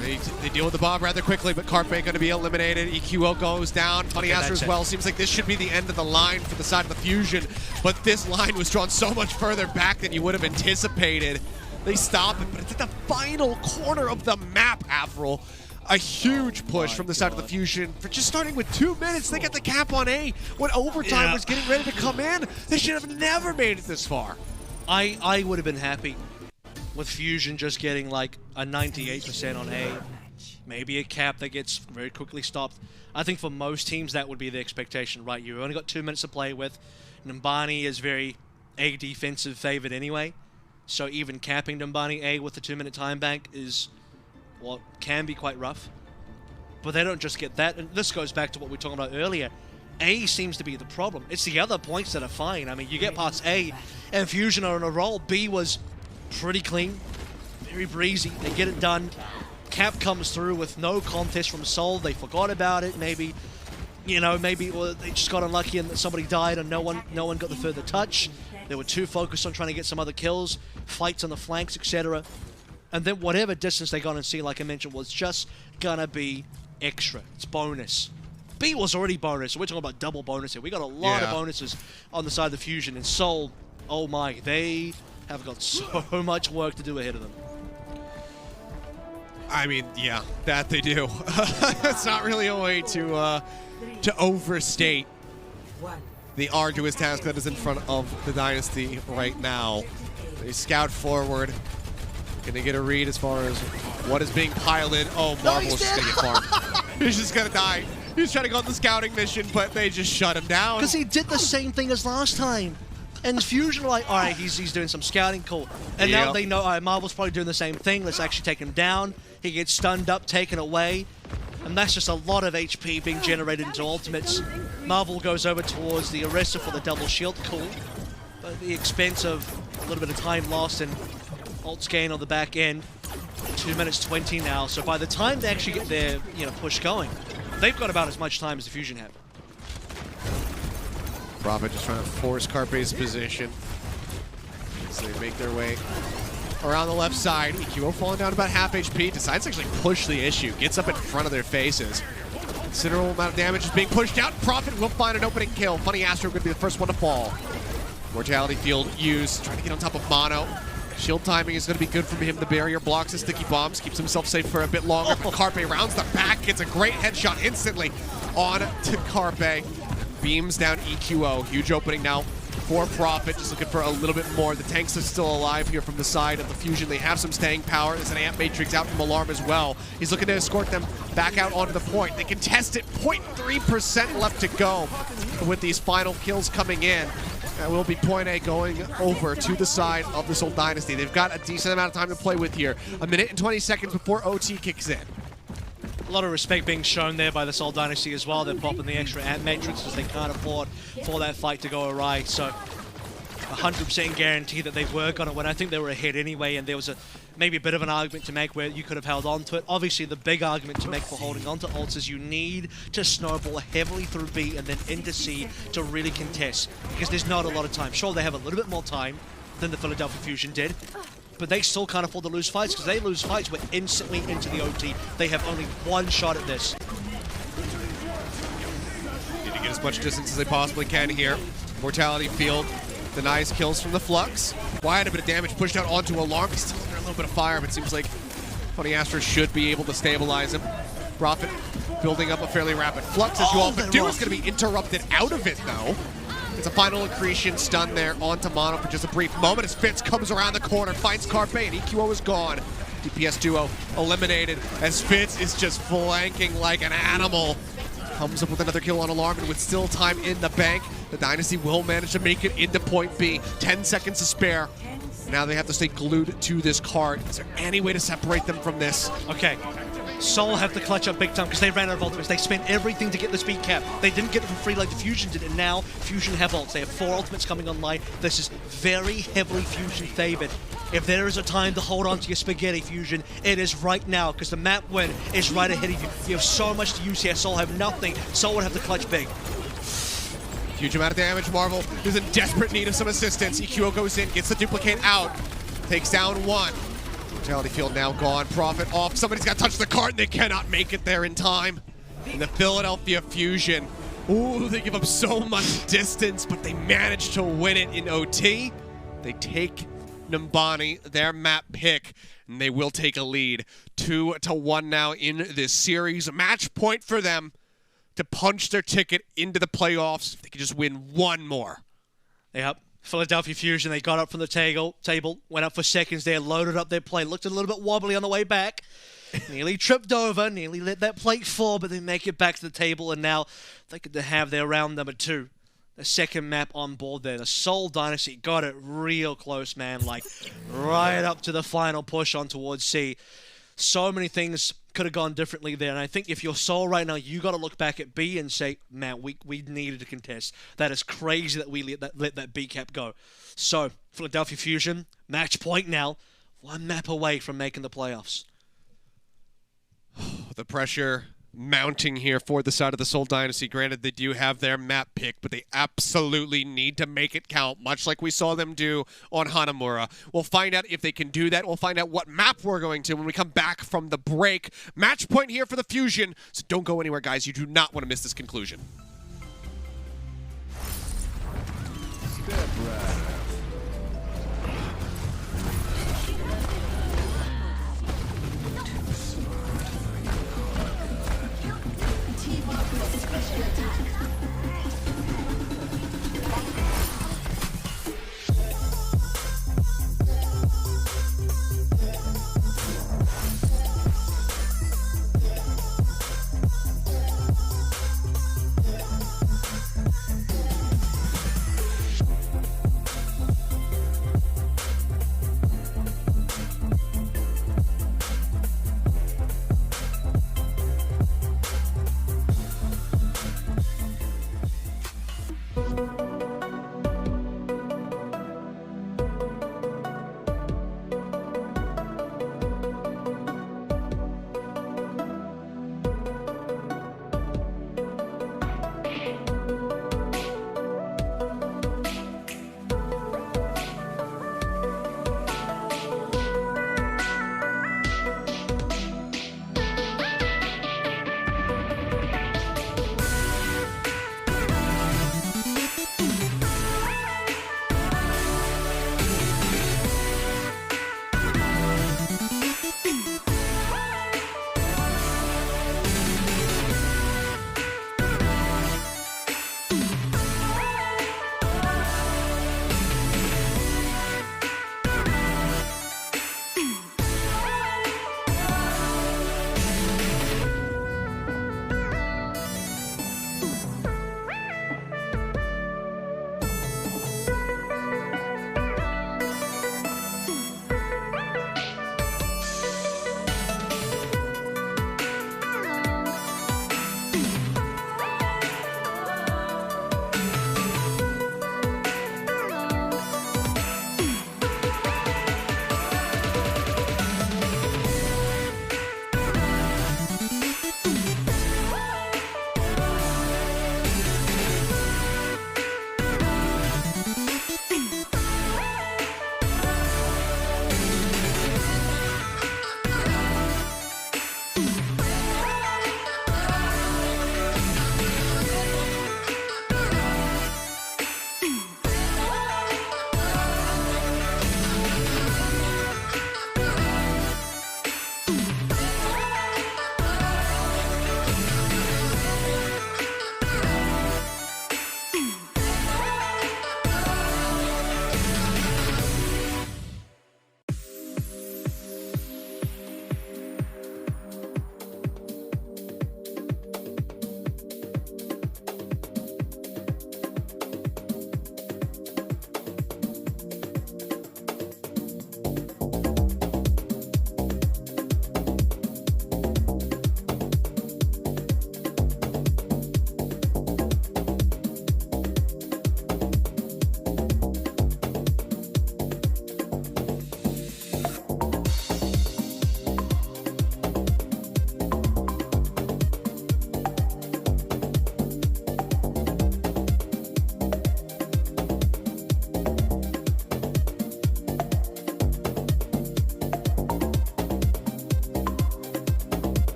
They deal with the bomb rather quickly, but Carpe going to be eliminated. EQO goes down. Funny Astro as well. Seems like this should be the end of the line for the side of the Fusion, but this line was drawn so much further back than you would have anticipated. They stop it, but it's at the final corner of the map, Avril. A huge push from the side of the Fusion for just starting with 2 minutes. They get the cap on A when overtime was getting ready to come in. They should have never made it this far. I would have been happy with Fusion just getting like a 98% on A. Maybe a cap that gets very quickly stopped. I think for most teams that would be the expectation, right? You've only got 2 minutes to play with. Numbani is very A defensive favored anyway. So even capping Numbani A with the 2-minute time bank is, well, can be quite rough. But they don't just get that. And this goes back to what we were talking about earlier. A seems to be the problem. It's the other points that are fine. I mean, you get past A and Fusion are on a roll. B was pretty clean, very breezy. They get it done. Cap comes through with no contest from Seoul. They forgot about it. Maybe, you know, maybe they just got unlucky and that somebody died and no one got the further touch. They were too focused on trying to get some other kills, fights on the flanks, etc. And then whatever distance they got in C, like I mentioned, was just gonna be extra. It's bonus. B was already bonus, so we're talking about double bonus here. We got a lot of bonuses on the side of the Fusion. And Seoul, oh my, they have got so much work to do ahead of them. I mean, yeah, that they do. It's not really a way to overstate the arduous task that is in front of the Dynasty right now. They scout forward. Gonna get a read as far as what is being piloted. Oh, Marvel's just gonna get farmed. He's just gonna die. He's trying to go on the scouting mission, but they just shut him down. Because he did the same thing as last time. And Fusion were like, all right, he's doing some scouting, cool. And now they know, all right, Marvel's probably doing the same thing. Let's actually take him down. He gets stunned up, taken away. And that's just a lot of HP being generated into ultimates. Marvel goes over towards the Arrester for the double shield, cool. But at the expense of a little bit of time lost and ults gain on the back end. 2 minutes 20 now, so by the time they actually get their push going, they've got about as much time as the Fusion have. Prophet just trying to force Carpe's position. So they make their way around the left side. EQO falling down about half HP. Decides to actually push the issue. Gets up in front of their faces. Considerable amount of damage is being pushed out. Prophet will find an opening kill. Funny Astro going to be the first one to fall. Mortality field used. Trying to get on top of Mono. Shield timing is going to be good from him. The barrier blocks his sticky bombs. Keeps himself safe for a bit longer. But Carpe rounds the back. Gets a great headshot instantly on to Carpe. Beams down EQO. Huge opening now for Prophet. Just looking for a little bit more. The tanks are still alive here from the side of the Fusion. They have some staying power. There's an Amp Matrix out from Alarm as well. He's looking to escort them back out onto the point. They contest it. 0.3% left to go with these final kills coming in. That will be point A going over to the side of the Seoul Dynasty. They've got a decent amount of time to play with here. 1 minute and 20 seconds before OT kicks in. A lot of respect being shown there by the Seoul Dynasty as well. They're popping the extra Amp Matrix because they can't afford for that fight to go awry. So 100% guarantee that they were going to win. I think they were ahead anyway, and there was maybe a bit of an argument to make where you could have held on to it. Obviously, the big argument to make for holding on to ults is you need to snowball heavily through B and then into C to really contest, because there's not a lot of time. Sure, they have a little bit more time than the Philadelphia Fusion did, but they still can't afford to lose fights, because they lose fights, we're instantly into the OT. They have only one shot at this. Need to get as much distance as they possibly can here. Mortality field Denies kills from the Flux. Wyatt a bit of damage pushed out onto Alarm. He's still under a little bit of fire, but it seems like Funny Astro should be able to stabilize him. Prophet building up a fairly rapid Flux as you all but do. Is going to be interrupted out of it, though. It's a final accretion stun there onto Mono for just a brief moment as Fitz comes around the corner, finds Carpe, and EQO is gone. DPS duo eliminated as Fitz is just flanking like an animal. Comes up with another kill on Alarm, and with still time in the bank, the Dynasty will manage to make it into point B. 10 seconds to spare. Now they have to stay glued to this card. Is there any way to separate them from this? Okay. Seoul have to clutch up big time because they ran out of ultimates. They spent everything to get this beat cap. They didn't get it for free like the Fusion did, and now Fusion have ults. They have 4 ultimates coming online. This is very heavily Fusion favored. If there is a time to hold on to your spaghetti, Fusion, it is right now because the map win is right ahead of you. You have so much to use here. Seoul have nothing. Seoul would have to clutch big. Huge amount of damage. Marvel is in desperate need of some assistance. EQO goes in, gets the duplicate out, takes down one. Mortality field now gone. Prophet off. Somebody's got to touch the cart, and they cannot make it there in time. And the Philadelphia Fusion. Ooh, they give up so much distance, but they manage to win it in OT. They take Numbani, their map pick, and they will take a lead. 2-1 now in this series. A match point for them to punch their ticket into the playoffs if they could just win one more. Yep. Philadelphia Fusion, they got up from the table, went up for seconds there, loaded up their plate, looked a little bit wobbly on the way back, nearly tripped over, nearly let that plate fall, but they make it back to the table, and now they could have their round number 2. The second map on board there. The Seoul Dynasty got it real close, man, like right up to the final push on towards C. So many things could have gone differently there, and I think if you're Seoul right now, you got to look back at B and say, man, we needed to contest. That is crazy that we let that B cap go. So, Philadelphia Fusion, match point now, 1 map away from making the playoffs. The pressure mounting here for the side of the Seoul Dynasty. Granted, they do have their map pick, but they absolutely need to make it count, much like we saw them do on Hanamura. We'll find out if they can do that. We'll find out what map we're going to when we come back from the break. Match point here for the Fusion, so don't go anywhere, guys. You do not want to miss this conclusion.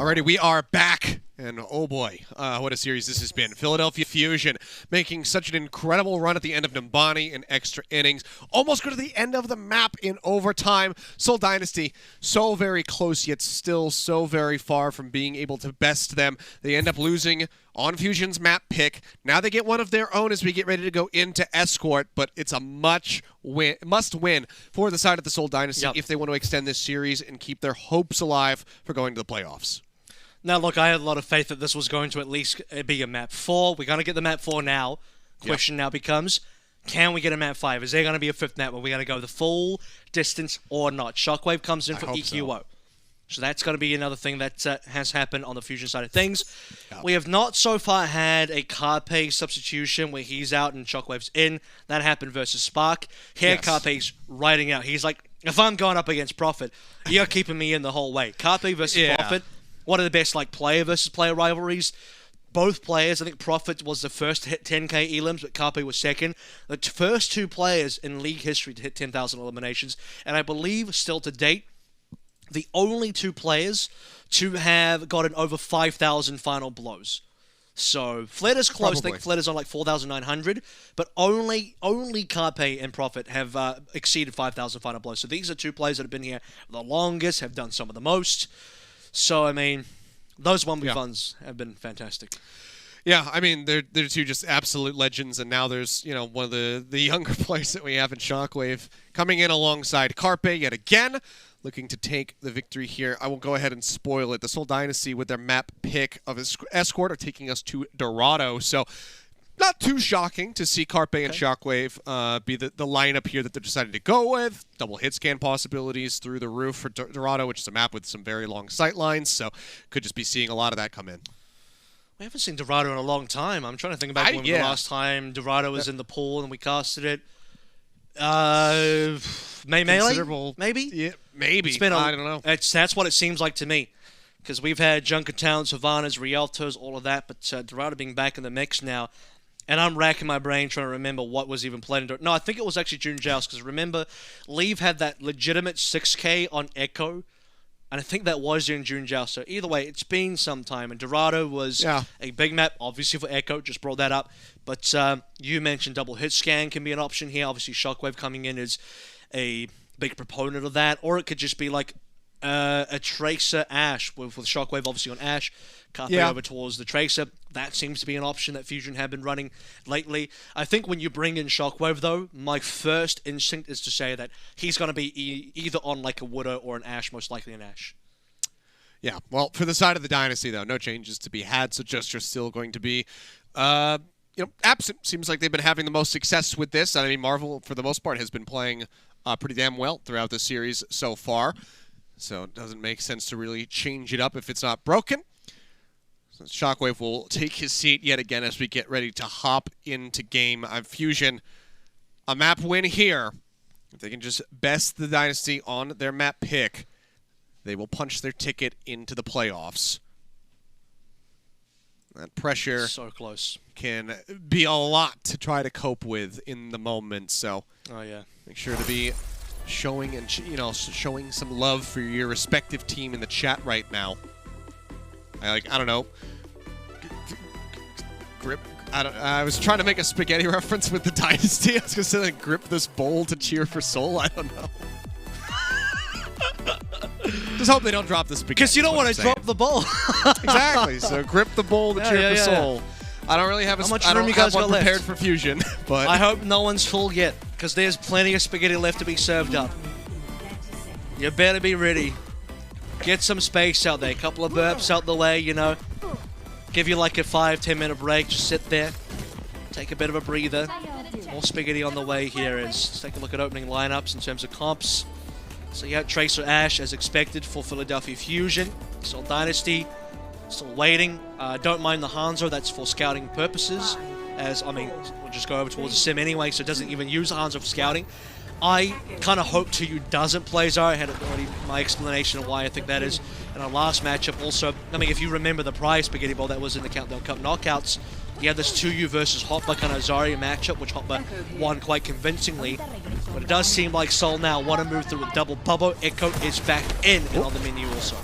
Alrighty, we are back, and oh boy, what a series this has been. Philadelphia Fusion making such an incredible run at the end of Numbani in extra innings. Almost go to the end of the map in overtime. Seoul Dynasty, so very close, yet still so very far from being able to best them. They end up losing on Fusion's map pick. Now they get one of their own as we get ready to go into Escort, but it's a must win for the side of the Seoul Dynasty if they want to extend this series and keep their hopes alive for going to the playoffs. Now, look, I had a lot of faith that this was going to at least be a map 4. We're going to get the map 4 now. Question now becomes, can we get a map 5? Is there going to be a 5th map where we're going to go the full distance or not? Shockwave comes in for EQO. So that's going to be another thing that has happened on the Fusion side of things. We have not so far had a Carpe substitution where he's out and Shockwave's in. That happened versus Spark. Here, Carpe's riding out. He's like, if I'm going up against Profit, you're keeping me in the whole way. Carpe versus Profit, one of the best player versus player rivalries. Both players, I think Profit was the first to hit 10k elims, but Carpe was second. The first 2 players in league history to hit 10,000 eliminations, and I believe still to date, the only 2 players to have gotten over 5,000 final blows. So Fled is close. I think Fled is on like 4,900, but only Carpe and Profit have exceeded 5,000 final blows. So these are 2 players that have been here the longest, have done some of the most. So, I mean, those 1v1s have been fantastic. Yeah, I mean, they're 2 just absolute legends, and now there's, you know, one of the younger players that we have in Shockwave coming in alongside Carpe yet again, looking to take the victory here. I will go ahead and spoil it. The Seoul Dynasty, with their map pick of Escort, are taking us to Dorado, so not too shocking to see Carpe and Shockwave be the lineup here that they're deciding to go with. Double hit scan possibilities through the roof for Dorado, which is a map with some very long sight lines, so could just be seeing a lot of that come in. We haven't seen Dorado in a long time. I'm trying to think about when the last time Dorado was in the pool and we casted it. Melee? Maybe? Yeah, maybe. It's been I don't know. That's what it seems like to me. Because we've had Junker Towns, Havanas, Rialtos, all of that, but Dorado being back in the mix now. And I'm racking my brain trying to remember what was even played in. No, I think it was actually June Joust, because remember, Leave had that legitimate 6k on Echo, and I think that was during June Joust. So either way, it's been some time, and Dorado was a big map, obviously for Echo, just brought that up. But you mentioned double hit scan can be an option here. Obviously, Shockwave coming in is a big proponent of that, or it could just be like a Tracer Ash with Shockwave obviously on Ash, Carpe over towards the Tracer. That seems to be an option that Fusion have been running lately. I think when you bring in Shockwave, though, my first instinct is to say that he's going to be either on like a Widow or an Ash, most likely an Ash. Yeah, well, for the side of the Dynasty, though, no changes to be had, so Gesture's still going to be absent. Seems like they've been having the most success with this. I mean, Marvel, for the most part, has been playing pretty damn well throughout the series so far. So it doesn't make sense to really change it up if it's not broken. So Shockwave will take his seat yet again as we get ready to hop into game. Fusion, a map win here. If they can just best the Dynasty on their map pick, they will punch their ticket into the playoffs. That pressure so close can be a lot to try to cope with in the moment. So make sure to be showing and showing some love for your respective team in the chat right now. I don't know. Grip. I was trying to make a spaghetti reference with the Dynasty. I was gonna say like, grip this bowl to cheer for Seoul. I don't know. Just hope they don't drop the spaghetti. Because you don't want to drop the ball. Exactly. So grip the bowl to cheer for Seoul. I don't really have a. I don't have one prepared for Fusion, but I hope no one's full yet, because there's plenty of spaghetti left to be served up. You better be ready. Get some space out there. A couple of burps out the way, you know. Give you like a 5-10 minute break. Just sit there. Take a bit of a breather. More spaghetti on the way here. Let's take a look at opening lineups in terms of comps. So you have Tracer Ash as expected for Philadelphia Fusion. Seoul Dynasty still waiting. Don't mind the Hangzhou. That's for scouting purposes. We'll just go over towards the sim anyway, so it doesn't even use the Hangzhou for scouting. I kind of hope TU doesn't play Zara. I had already my explanation of why I think that is in our last matchup. Also, I mean, if you remember the prior Spaghetti Bowl that was in the Countdown Cup knockouts, you had this 2U versus Hopper kind of Zarya matchup, which Hopper won quite convincingly. But it does seem like Seoul now want to move through with double bubble. Echo is back in and on the menu also.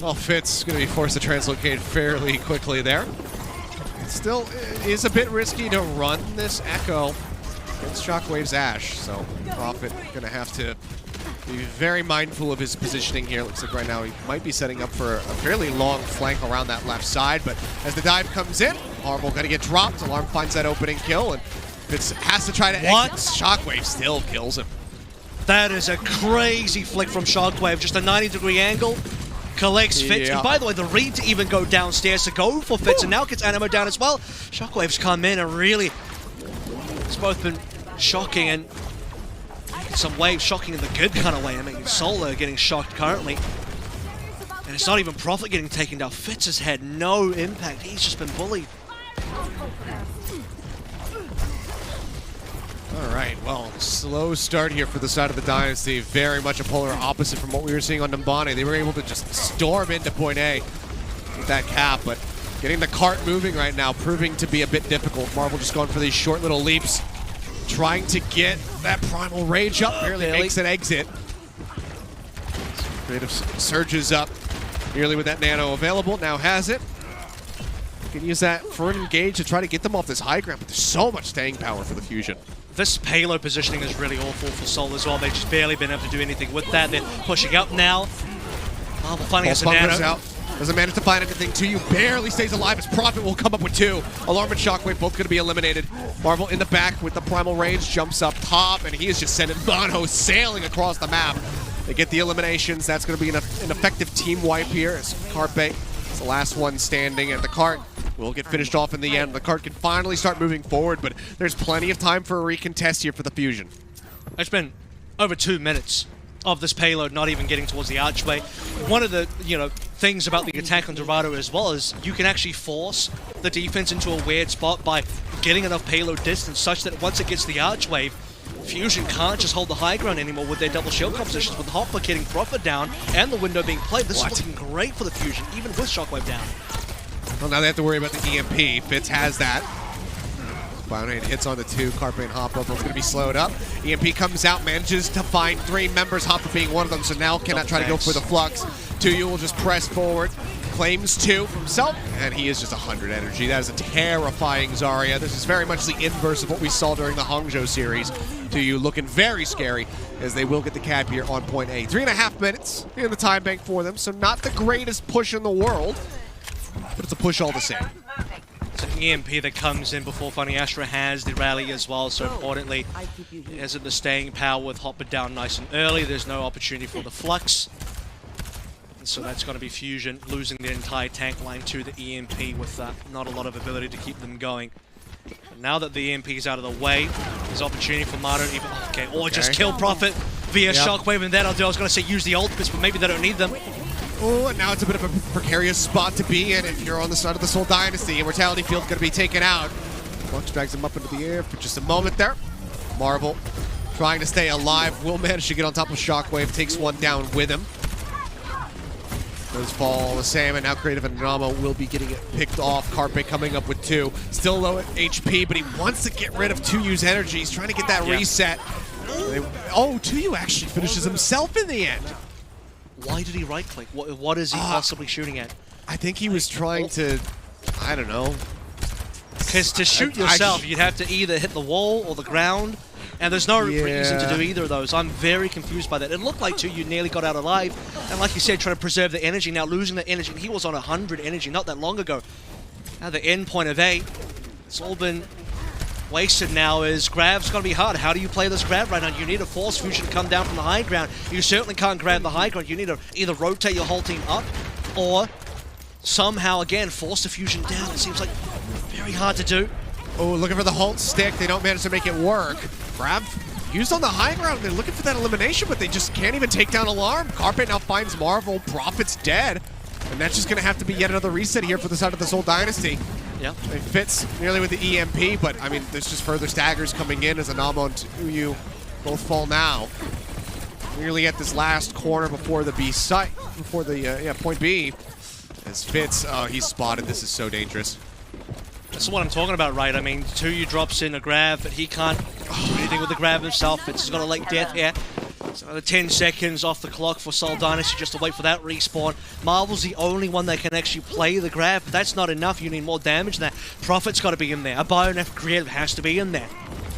Well, Fitz going to be forced to translocate fairly quickly there. Still is a bit risky to run this Echo against Shockwave's Ash, so Prophet going to have to be very mindful of his positioning here. Looks like right now he might be setting up for a fairly long flank around that left side, but as the dive comes in, Marvel going to get dropped. Alarm finds that opening kill, and Fitz has to try to exit. Shockwave still kills him. That is a crazy flick from Shockwave, just a 90-degree angle. Collects Fitz, and by the way, the read to even go downstairs to go for Fitz, and now gets Animo down as well. Shockwave's come in and really, it's both been shocking and in some ways shocking in the good kind of way. I mean, Solar getting shocked currently, and it's not even Prophet getting taken down. Fitz has had no impact, he's just been bullied. Alright, well, slow start here for the side of the Dynasty. Very much a polar opposite from what we were seeing on Numbani. They were able to just storm into point A with that cap, but getting the cart moving right now, proving to be a bit difficult. Marvel just going for these short little leaps, trying to get that Primal Rage up. Barely makes an exit. Creative surges up, nearly with that Nano available, now has it. Can use that for an engage to try to get them off this high ground, but there's so much staying power for the Fusion. This payload positioning is really awful for Seoul as well. They've just barely been able to do anything with that. They're pushing up now. Marvel finding us a Nano. Out. Doesn't manage to find anything. 2U barely stays alive as Prophet will come up with 2. Alarm and Shockwave both going to be eliminated. Marvel in the back with the Primal Rage, jumps up top, and he is just sending Bono sailing across the map. They get the eliminations. That's going to be an effective team wipe here as Carpe is the last one standing, and the cart will get finished off in the end. The cart can finally start moving forward, but there's plenty of time for a recontest here for the Fusion. It's been over 2 minutes of this payload not even getting towards the archway. One of the things about the attack on Dorado as well is you can actually force the defense into a weird spot by getting enough payload distance such that once it gets the archway, Fusion can't just hold the high ground anymore with their double shield compositions, with Hopper getting Prophet down and the window being played. This is looking great for the Fusion, even with Shockwave down. Well, now they have to worry about the EMP. Fitz has that. Bionade hits on the 2. Carpe and Hopper both going to be slowed up. EMP comes out, manages to find 3 members, Hopper being one of them, so now cannot try to go for the Flux. 2U will just press forward, claims 2 for himself, and he is just 100 energy. That is a terrifying Zarya. This is very much the inverse of what we saw during the Hangzhou series. 2U looking very scary as they will get the cap here on point A. 3.5 minutes in the time bank for them, so not the greatest push in the world, but it's a push all the same. It's an EMP that comes in before Funny Astra has the rally as well, so importantly, isn't the staying power with Hopper down nice and early. There's no opportunity for the Flux. And so that's going to be Fusion losing the entire tank line to the EMP with not a lot of ability to keep them going. But now that the EMP is out of the way, there's opportunity for Maru to even... just kill Prophet via Shockwave, and then I was going to say use the ultimates, but maybe they don't need them. Oh, and now it's a bit of a precarious spot to be in if you're on the side of the Seoul Dynasty. Immortality Field's going to be taken out. Flux drags him up into the air for just a moment there. Marvel trying to stay alive, will manage to get on top of Shockwave, takes one down with him. Those fall the same, and now Creative and Nama will be getting it picked off. Carpe coming up with 2. Still low at HP, but he wants to get rid of 2U's energy. He's trying to get that reset. 2U actually finishes himself in the end. Why did he right-click? What is he possibly shooting at? I think he was trying to, I don't know. Because to shoot yourself, you'd have to either hit the wall or the ground, and there's no reason to do either of those. I'm very confused by that. It looked like 2U nearly got out alive, and like you said, trying to preserve the energy, now losing the energy. He was on 100 energy not that long ago. Now the end point of A, it's all been wasted now. Is grab's going to be hard. How do you play this grab right now? You need a force Fusion to come down from the high ground. You certainly can't grab the high ground. You need to either rotate your whole team up or somehow, again, force the Fusion down. It seems like very hard to do. Oh, looking for the halt stick. They don't manage to make it work. Grab used on the high ground. They're looking for that elimination, but they just can't even take down Alarm. Carpet now finds Marvel. Prophet's dead. And that's just going to have to be yet another reset here for the side of the Seoul Dynasty. Yeah. It fits nearly with the EMP, but I mean, there's just further staggers coming in as Anamo and 2U both fall now. Nearly at this last corner before the B site, before the point B. As Fitz, he's spotted. This is so dangerous. That's what I'm talking about, right? I mean, 2U drops in a grab, but he can't do anything with the grab himself. Fitz has got a late death here. So another 10 seconds off the clock for Seoul Dynasty just to wait for that respawn. Marvel's the only one that can actually play the grab, but that's not enough. You need more damage than that. Prophet's got to be in there. A Bionef Creative has to be in there.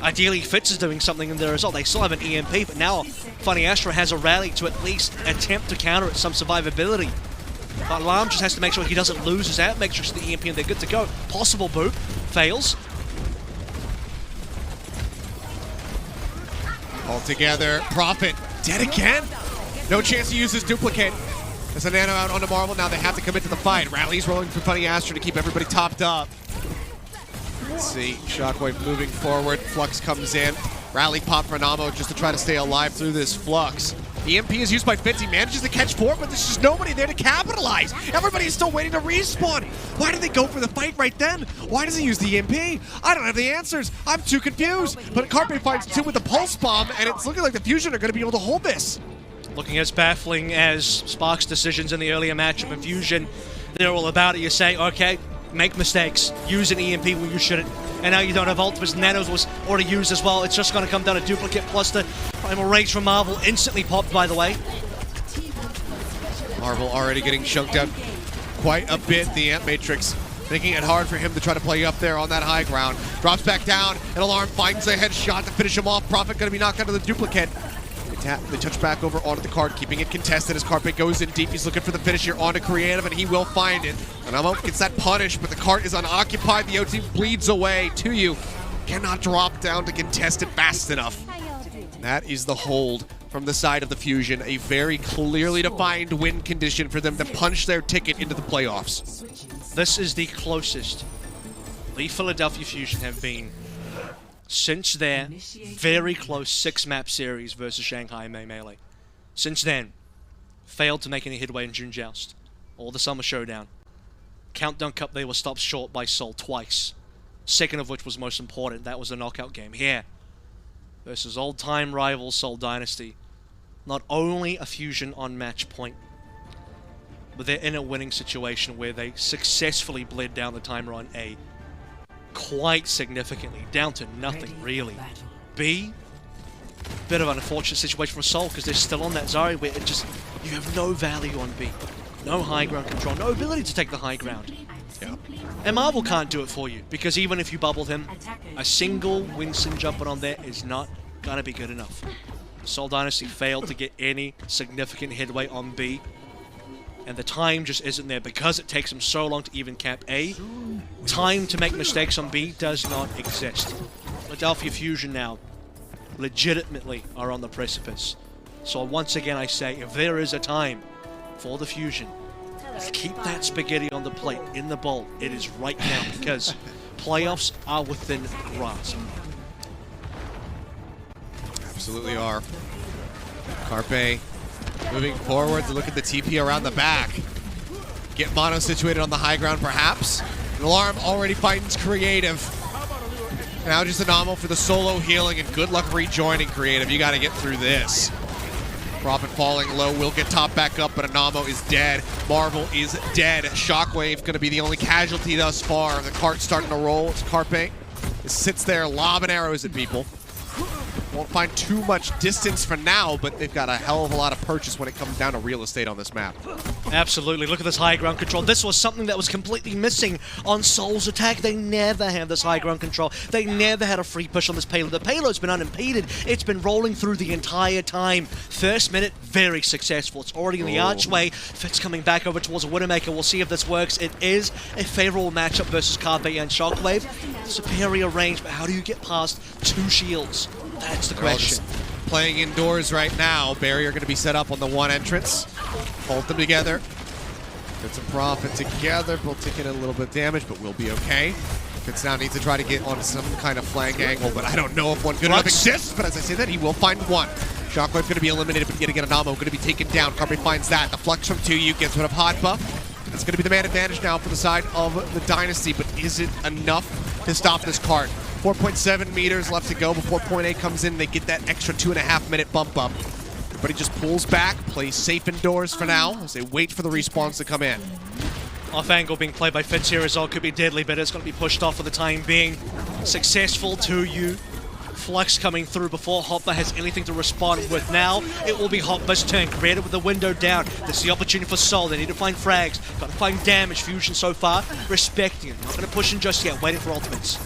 Ideally, Fitz is doing something in there as well. They still have an EMP, but now Funny Astra has a rally to at least attempt to counter it, some survivability. But Alarm just has to make sure he doesn't lose his out, make sure it's the EMP and they're good to go. Possible boop. Fails. All together, Prophet dead again. No chance to use his duplicate. There's a nano out onto Marvel. Now they have to commit to the fight. Rally's rolling for Funny Astra to keep everybody topped up. Let's see, Shockwave moving forward. Flux comes in. Rally pop for Namo just to try to stay alive through this Flux. EMP is used by Fitz. He manages to catch 4, but there's just nobody there to capitalize. Everybody is still waiting to respawn. Why did they go for the fight right then? Why does he use the EMP? I don't have the answers. I'm too confused. But Carpe finds 2 with the Pulse Bomb, and it's looking like the Fusion are going to be able to hold this. Looking as baffling as Spark's decisions in the earlier matchup in Fusion. They're all about it. You say, okay, make mistakes. Use an EMP when you shouldn't. And now you don't have ultimates. Nanos was already used as well. It's just going to come down to duplicate plus the Primal Rage from Marvel. Instantly popped, by the way. Marvel already getting choked out quite a bit. The Ant Matrix making it hard for him to try to play up there on that high ground. Drops back down, and Alarm finds a headshot to finish him off. Prophet going to be knocked out of the duplicate. They touch back over onto the card, keeping it contested as Carpe goes in deep. He's looking for the finish here onto Creative, and he will find it. Anamo gets that punish, but the cart is unoccupied. The OT bleeds away to you. Cannot drop down to contest it fast enough. That is the hold from the side of the Fusion. A very clearly defined win condition for them to punch their ticket into the playoffs. This is the closest the Philadelphia Fusion have been since their very close 6-map series versus Shanghai Melee. Since then, failed to make any headway in June Joust or the Summer Showdown. Countdown Cup, they were stopped short by Seoul twice. Second of which was most important. That was a knockout game here versus old-time rival Seoul Dynasty. Not only a Fusion on match point, but they're in a winning situation where they successfully bled down the timer on A quite significantly, down to nothing really. B, bit of an unfortunate situation for Seoul because they're still on that Zari where it just, you have no value on B. No high ground control, no ability to take the high ground. Yeah. And Marvel can't do it for you because even if you bubble him, a single Winston jumping on there is not going to be good enough. Seoul Dynasty failed to get any significant headway on B. And the time just isn't there because it takes them so long to even cap A. Time to make mistakes on B does not exist. Philadelphia Fusion now legitimately are on the precipice. So once again I say, if there is a time for the Fusion, keep that spaghetti on the plate, in the bowl, it is right now because playoffs are within grasp. Absolutely are. Carpe moving forward to look at the TP around the back. Get Mono situated on the high ground, perhaps. An Alarm already finds Creative. Now just Anamo for the solo healing, and good luck rejoining Creative. You got to get through this. Prophet falling low, will get top back up, but Anamo is dead. Marvel is dead. Shockwave going to be the only casualty thus far. The cart's starting to roll. It's Carpe. It sits there lobbing arrows at people. Won't find too much distance for now, but they've got a hell of a lot of purchase when it comes down to real estate on this map. Absolutely. Look at this high ground control. This was something that was completely missing on Seoul's attack. They never have this high ground control. They never had a free push on this payload. The payload's been unimpeded. It's been rolling through the entire time. First minute, very successful. It's already in the archway. Fitz coming back over towards a Widowmaker. We'll see if this works. It is a favorable matchup versus Carpe and Shockwave. Superior range, but how do you get past 2 shields? That's the question. Playing indoors right now. Barrier going to be set up on the one entrance. Hold them together. Fitz and Prophet together. Both taking a little bit of damage, but we'll be okay. Fitz now needs to try to get onto some kind of flank angle, but I don't know if one good enough exists. But as I say that, he will find one. Shockwave going to be eliminated, but yet again, Anamo going to be taken down. Carpe finds that. The Flux from 2U gets rid of hot buff. That's going to be the man advantage now for the side of the Dynasty, but is it enough to stop this cart? 4.7 meters left to go before point A comes in. They get that extra 2.5 minute bump up. But he just pulls back, plays safe indoors for now as they wait for the respawns to come in. Off angle being played by Fitz here as well. Could be deadly, but it's going to be pushed off for the time being. Successful 2U. Flux coming through before Hopper has anything to respond with. Now it will be Hopper's turn. Created with the window down. This is the opportunity for Seoul. They need to find frags. Got to find damage. Fusion so far respecting him. Not going to push in just yet. Waiting for ultimates.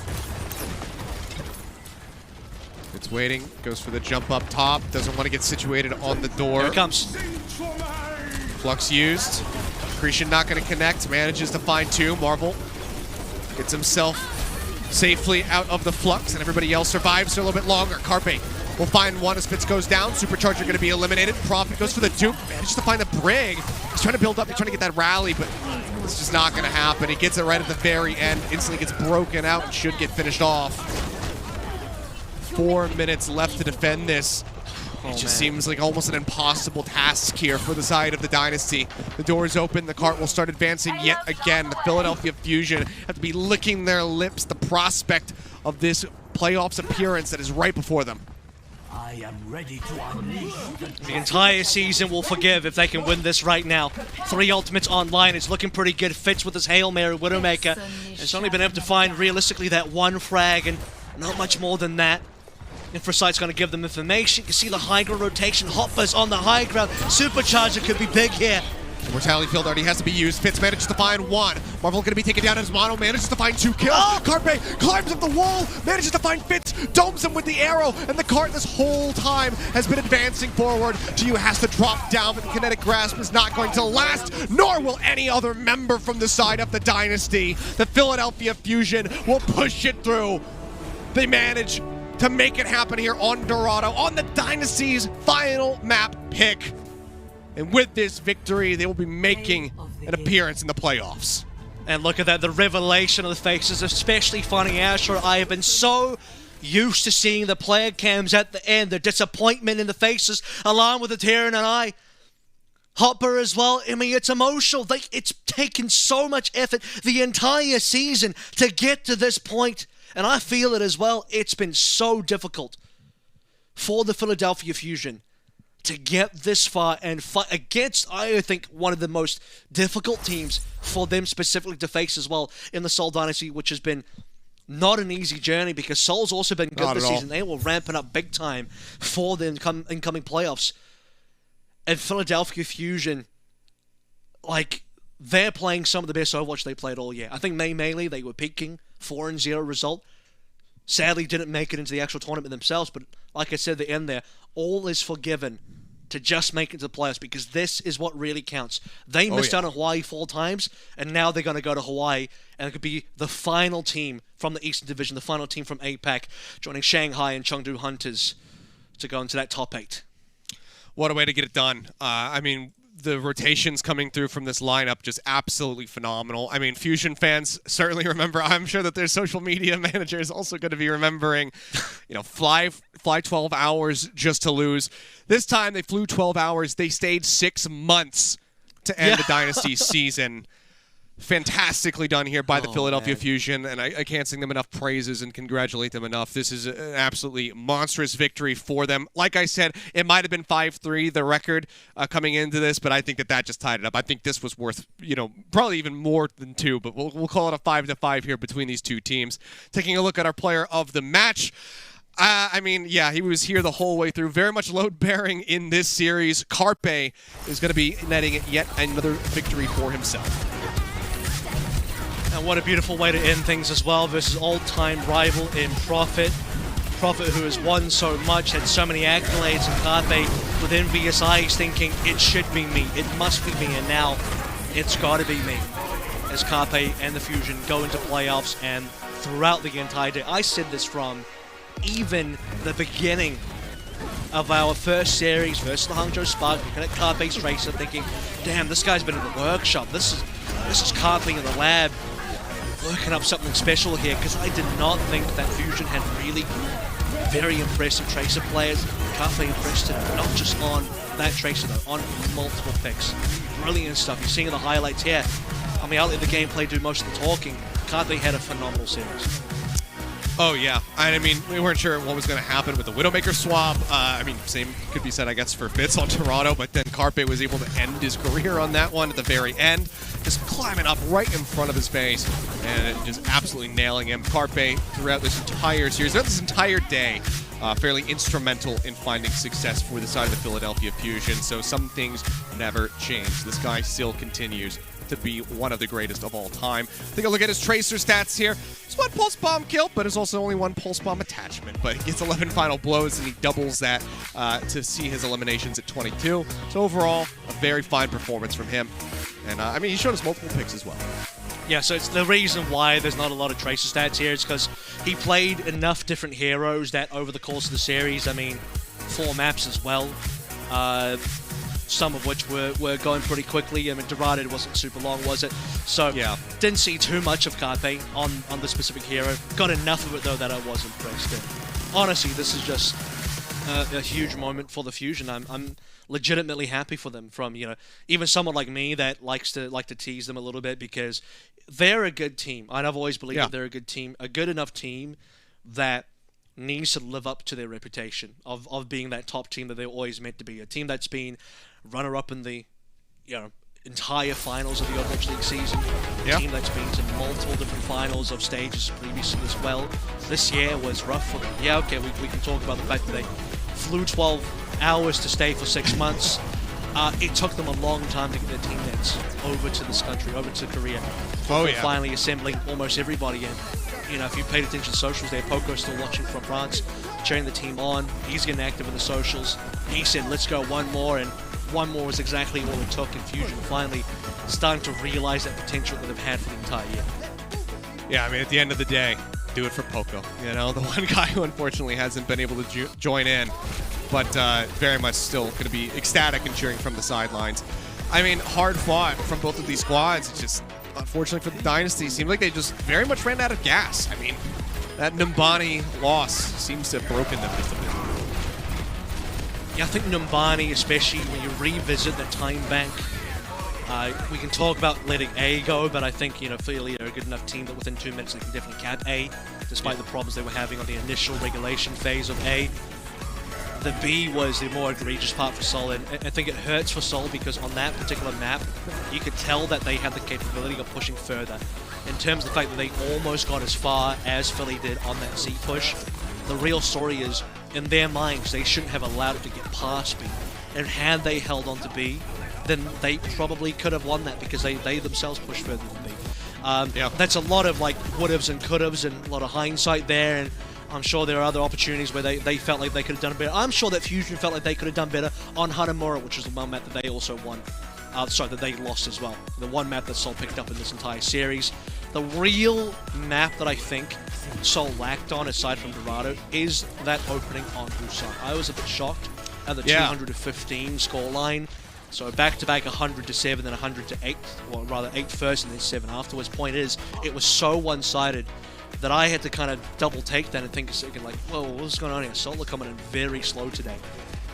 It's waiting. Goes for the jump up top. Doesn't want to get situated on the door. Here it comes. Flux used. Cretion not going to connect. Manages to find two. Marvel gets himself safely out of the Flux, and everybody else survives for a little bit longer. Carpe will find one as Spitz goes down. Supercharger going to be eliminated. Prophet goes for the dupe. Manages to find the Brig. He's trying to build up. He's trying to get that rally, but it's just not going to happen. He gets it right at the very end. Instantly gets broken out and should get finished off. 4 minutes left to defend this. It just seems like almost an impossible task here for the side of the Dynasty. The door is open. The cart will start advancing yet again. The Philadelphia Fusion have to be licking their lips. The prospect of this playoffs appearance that is right before them. I am ready to unleash The entire season will forgive if they can win this right now. 3 ultimates online. It's looking pretty good. Fits with his Hail Mary Widowmaker. It's only been able to find realistically that one frag and not much more than that. Infosight's going to give them information. You can see the high ground rotation. Hopper's on the high ground. Supercharger could be big here. The Mortality Field already has to be used. Fitz manages to find one. Marvel going to be taken down as mono. Manages to find 2 kills. Carpe climbs up the wall. Manages to find Fitz. Domes him with the arrow. And the cart this whole time has been advancing forward. Gio has to drop down, but the kinetic grasp is not going to last. Nor will any other member from the side of the Dynasty. The Philadelphia Fusion will push it through. They manage to make it happen here on Dorado, on the Dynasty's final map pick. And with this victory, they will be making an appearance in the playoffs. And look at that, the revelation of the faces, especially finding Asher. I have been so used to seeing the player cams at the end, the disappointment in the faces, along with the tear in an eye. Hopper as well, I mean, it's emotional. It's taken so much effort the entire season to get to this point. And I feel it as well. It's been so difficult for the Philadelphia Fusion to get this far and fight against, I think, one of the most difficult teams for them specifically to face as well in the Seoul Dynasty, which has been not an easy journey because Seoul's also been good this season. They were ramping up big time for the incoming playoffs. And Philadelphia Fusion, like, they're playing some of the best Overwatch they played all year. I think mainly they were peaking 4-0 result. Sadly didn't make it into the actual tournament themselves, but like I said at the end there, all is forgiven to just make it to the playoffs because this is what really counts. They missed out on Hawaii 4 times, and now they're going to go to Hawaii, and it could be the final team from the Eastern Division, the final team from APAC, joining Shanghai and Chengdu Hunters to go into that top 8. What a way to get it done. I mean, the rotations coming through from this lineup just absolutely phenomenal. I mean, Fusion fans certainly remember. I'm sure that their social media manager is also going to be remembering, you know, fly 12 hours just to lose. This time they flew 12 hours. They stayed 6 months to end the Dynasty season. Fantastically done here by the Philadelphia Fusion, and I can't sing them enough praises and congratulate them enough. This is an absolutely monstrous victory for them. Like I said, it might have been 5-3, the record coming into this, but I think that just tied it up. I think this was worth, you know, probably even more than 2, but we'll call it a 5-5 here between these two teams. Taking a look at our player of the match. I mean, yeah, he was here the whole way through. Very much load-bearing in this series. Carpe is going to be netting yet another victory for himself. And what a beautiful way to end things as well versus all-time rival in Prophet. Prophet, who has won so much, had so many accolades, and Carpe with envious eyes thinking, it should be me, it must be me, and now it's got to be me. As Carpe and the Fusion go into playoffs and throughout the entire day. I said this from even the beginning of our first series versus the Hangzhou Spark, looking at Carpe's tracer thinking, damn, this guy's been in the workshop, this is Carpe in the lab, working up something special here, because I did not think that Fusion had really very impressive tracer players. Carpe impressed him, not just on that tracer though, on multiple picks. Brilliant stuff. You're seeing the highlights here. I mean, I'll let the gameplay do most of the talking. Carpe had a phenomenal series. Oh, yeah. I mean, we weren't sure what was going to happen with the Widowmaker swap. I mean, same could be said, I guess, for Fitz on Toronto, but then Carpe was able to end his career on that one at the very end, just climbing up right in front of his face and just absolutely nailing him. Carpe, throughout this entire series, throughout this entire day, fairly instrumental in finding success for the side of the Philadelphia Fusion, so some things never change. This guy still continues to be one of the greatest of all time. Take a look at his Tracer stats here. It's one Pulse Bomb kill, but it's also only one Pulse Bomb attachment. But he gets 11 final blows, and he doubles that to see his eliminations at 22. So overall, a very fine performance from him. And I mean, he showed us multiple picks as well. Yeah, so it's the reason why there's not a lot of Tracer stats here is because he played enough different heroes that over the course of the series, I mean, 4 maps as well. Some of which were going pretty quickly. I mean, Dorado wasn't super long, was it? So, yeah, didn't see too much of Carpe on the specific hero. Got enough of it, though, that I was impressed. And honestly, this is just a huge moment for the Fusion. I'm legitimately happy for them from, even someone like me that likes to tease them a little bit because they're a good team. I've always believed that they're a good team, a good enough team that needs to live up to their reputation of being that top team that they're always meant to be. A team that's been runner-up in the entire finals of the Overwatch League season. A team that's been to multiple different finals of stages previously as well. This year was rough for them. Yeah, okay, we can talk about the fact that they flew 12 hours to stay for 6 months. It took them a long time to get their teammates over to this country, over to Korea. Before finally assembling almost everybody in. If you paid attention to socials there, Poco's still watching from France, cheering the team on. He's getting active in the socials. He said, let's go one more, and one more was exactly all it took, and Fusion finally starting to realize that potential that they've had for the entire year. Yeah, I mean, at the end of the day, do it for Poco. The one guy who unfortunately hasn't been able to join in, but very much still going to be ecstatic and cheering from the sidelines. I mean, hard fought from both of these squads. It's just, unfortunately for the Dynasty, seemed like they just very much ran out of gas. I mean, that Numbani loss seems to have broken them just a bit. Yeah, I think Numbani, especially when you revisit the time bank, we can talk about letting A go, but I think, Philly are a good enough team that within 2 minutes they can definitely cap A, despite the problems they were having on the initial regulation phase of A. The B was the more egregious part for Seoul, and I think it hurts for Seoul because on that particular map, you could tell that they had the capability of pushing further. In terms of the fact that they almost got as far as Philly did on that C push, the real story is, in their minds, they shouldn't have allowed it to get past B. And had they held on to B, then they probably could have won that because they themselves pushed further than B. That's a lot of would-haves and could-haves and a lot of hindsight there, and I'm sure there are other opportunities where they felt like they could have done better. I'm sure that Fusion felt like they could have done better on Hanamura, which was the one map that they also won. That they lost as well. The one map that Seoul picked up in this entire series. The real map that I think Seoul lacked on, aside from Dorado, is that opening on Busan. I was a bit shocked at the 200-15 scoreline. So back-to-back 100-7, then 100-8, or rather 8 first and then 7 afterwards. Point is, it was so one-sided that I had to kind of double-take that and think a second, whoa, what's going on here? Seoul are coming in very slow today.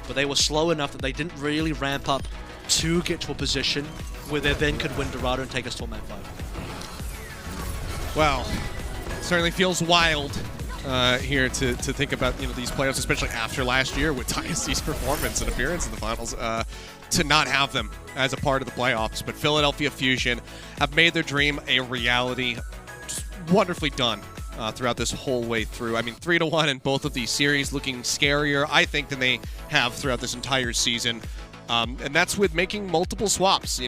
But they were slow enough that they didn't really ramp up to get to a position where they then could win Dorado and take us to a map 5. Well, certainly feels wild here to think about these playoffs, especially after last year with Dynasty's performance and appearance in the finals, to not have them as a part of the playoffs. But Philadelphia Fusion have made their dream a reality. Just wonderfully done throughout this whole way through. I mean, 3-1 in both of these series, looking scarier, I think, than they have throughout this entire season. And that's with making multiple swaps.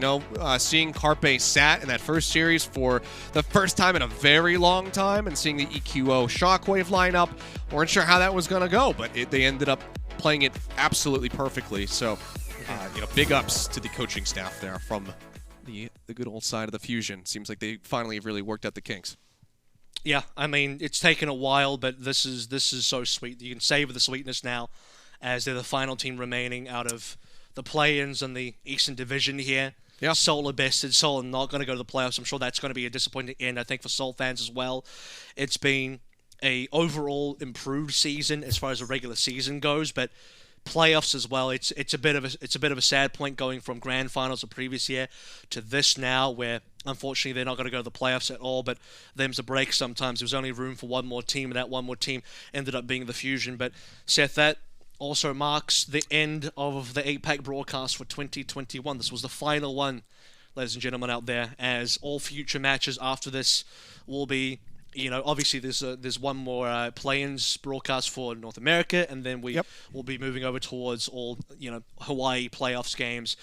Seeing Carpe sat in that first series for the first time in a very long time, and seeing the EQO Shockwave lineup. Weren't sure how that was going to go, but they ended up playing it absolutely perfectly. So, big ups to the coaching staff there from the good old side of the Fusion. Seems like they finally have really worked out the kinks. Yeah, I mean, it's taken a while, but this is so sweet. You can savor the sweetness now, as they're the final team remaining out of the play-ins in the Eastern Division here. Yeah. Seoul are bested. Seoul are not going to go to the playoffs. I'm sure that's going to be a disappointing end, I think, for Seoul fans as well. It's been a overall improved season as far as the regular season goes, but playoffs as well. It's a bit of a sad point going from grand finals the previous year to this now, where Unfortunately, they're not going to go to the playoffs at all, but them's a break sometimes. There was only room for one more team, and that one more team ended up being the Fusion. But Seth, that also marks the end of the APAC broadcast for 2021. This was the final one, ladies and gentlemen out there, as all future matches after this will be, obviously there's one more play-ins broadcast for North America, and then we will be moving over towards all, Hawaii playoffs games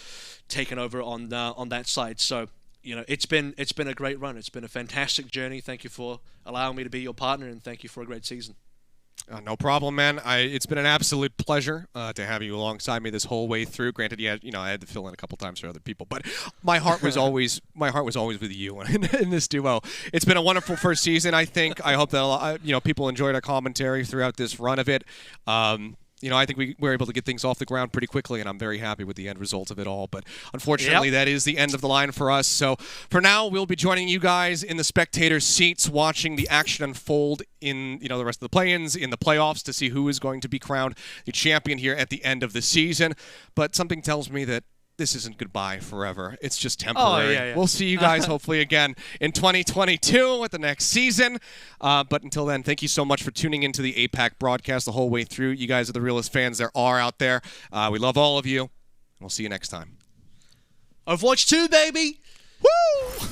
taken over on that side. So, it's been a great run. It's been a fantastic journey. Thank you for allowing me to be your partner, and thank you for a great season. No problem, man. It's been an absolute pleasure to have you alongside me this whole way through. Granted, I had to fill in a couple times for other people, but my heart was always with you in this duo. It's been a wonderful first season. I think. I hope that people enjoyed our commentary throughout this run of it. I think we were able to get things off the ground pretty quickly, and I'm very happy with the end result of it all. But unfortunately, that is the end of the line for us. So for now, we'll be joining you guys in the spectator seats, watching the action unfold in the rest of the play-ins, in the playoffs, to see who is going to be crowned the champion here at the end of the season. But something tells me that this isn't goodbye forever. It's just temporary. Oh, yeah. We'll see you guys hopefully again in 2022 with the next season. But until then, thank you so much for tuning into the APAC broadcast the whole way through. You guys are the realest fans there are out there. We love all of you. We'll see you next time. Overwatch 2, baby! Woo!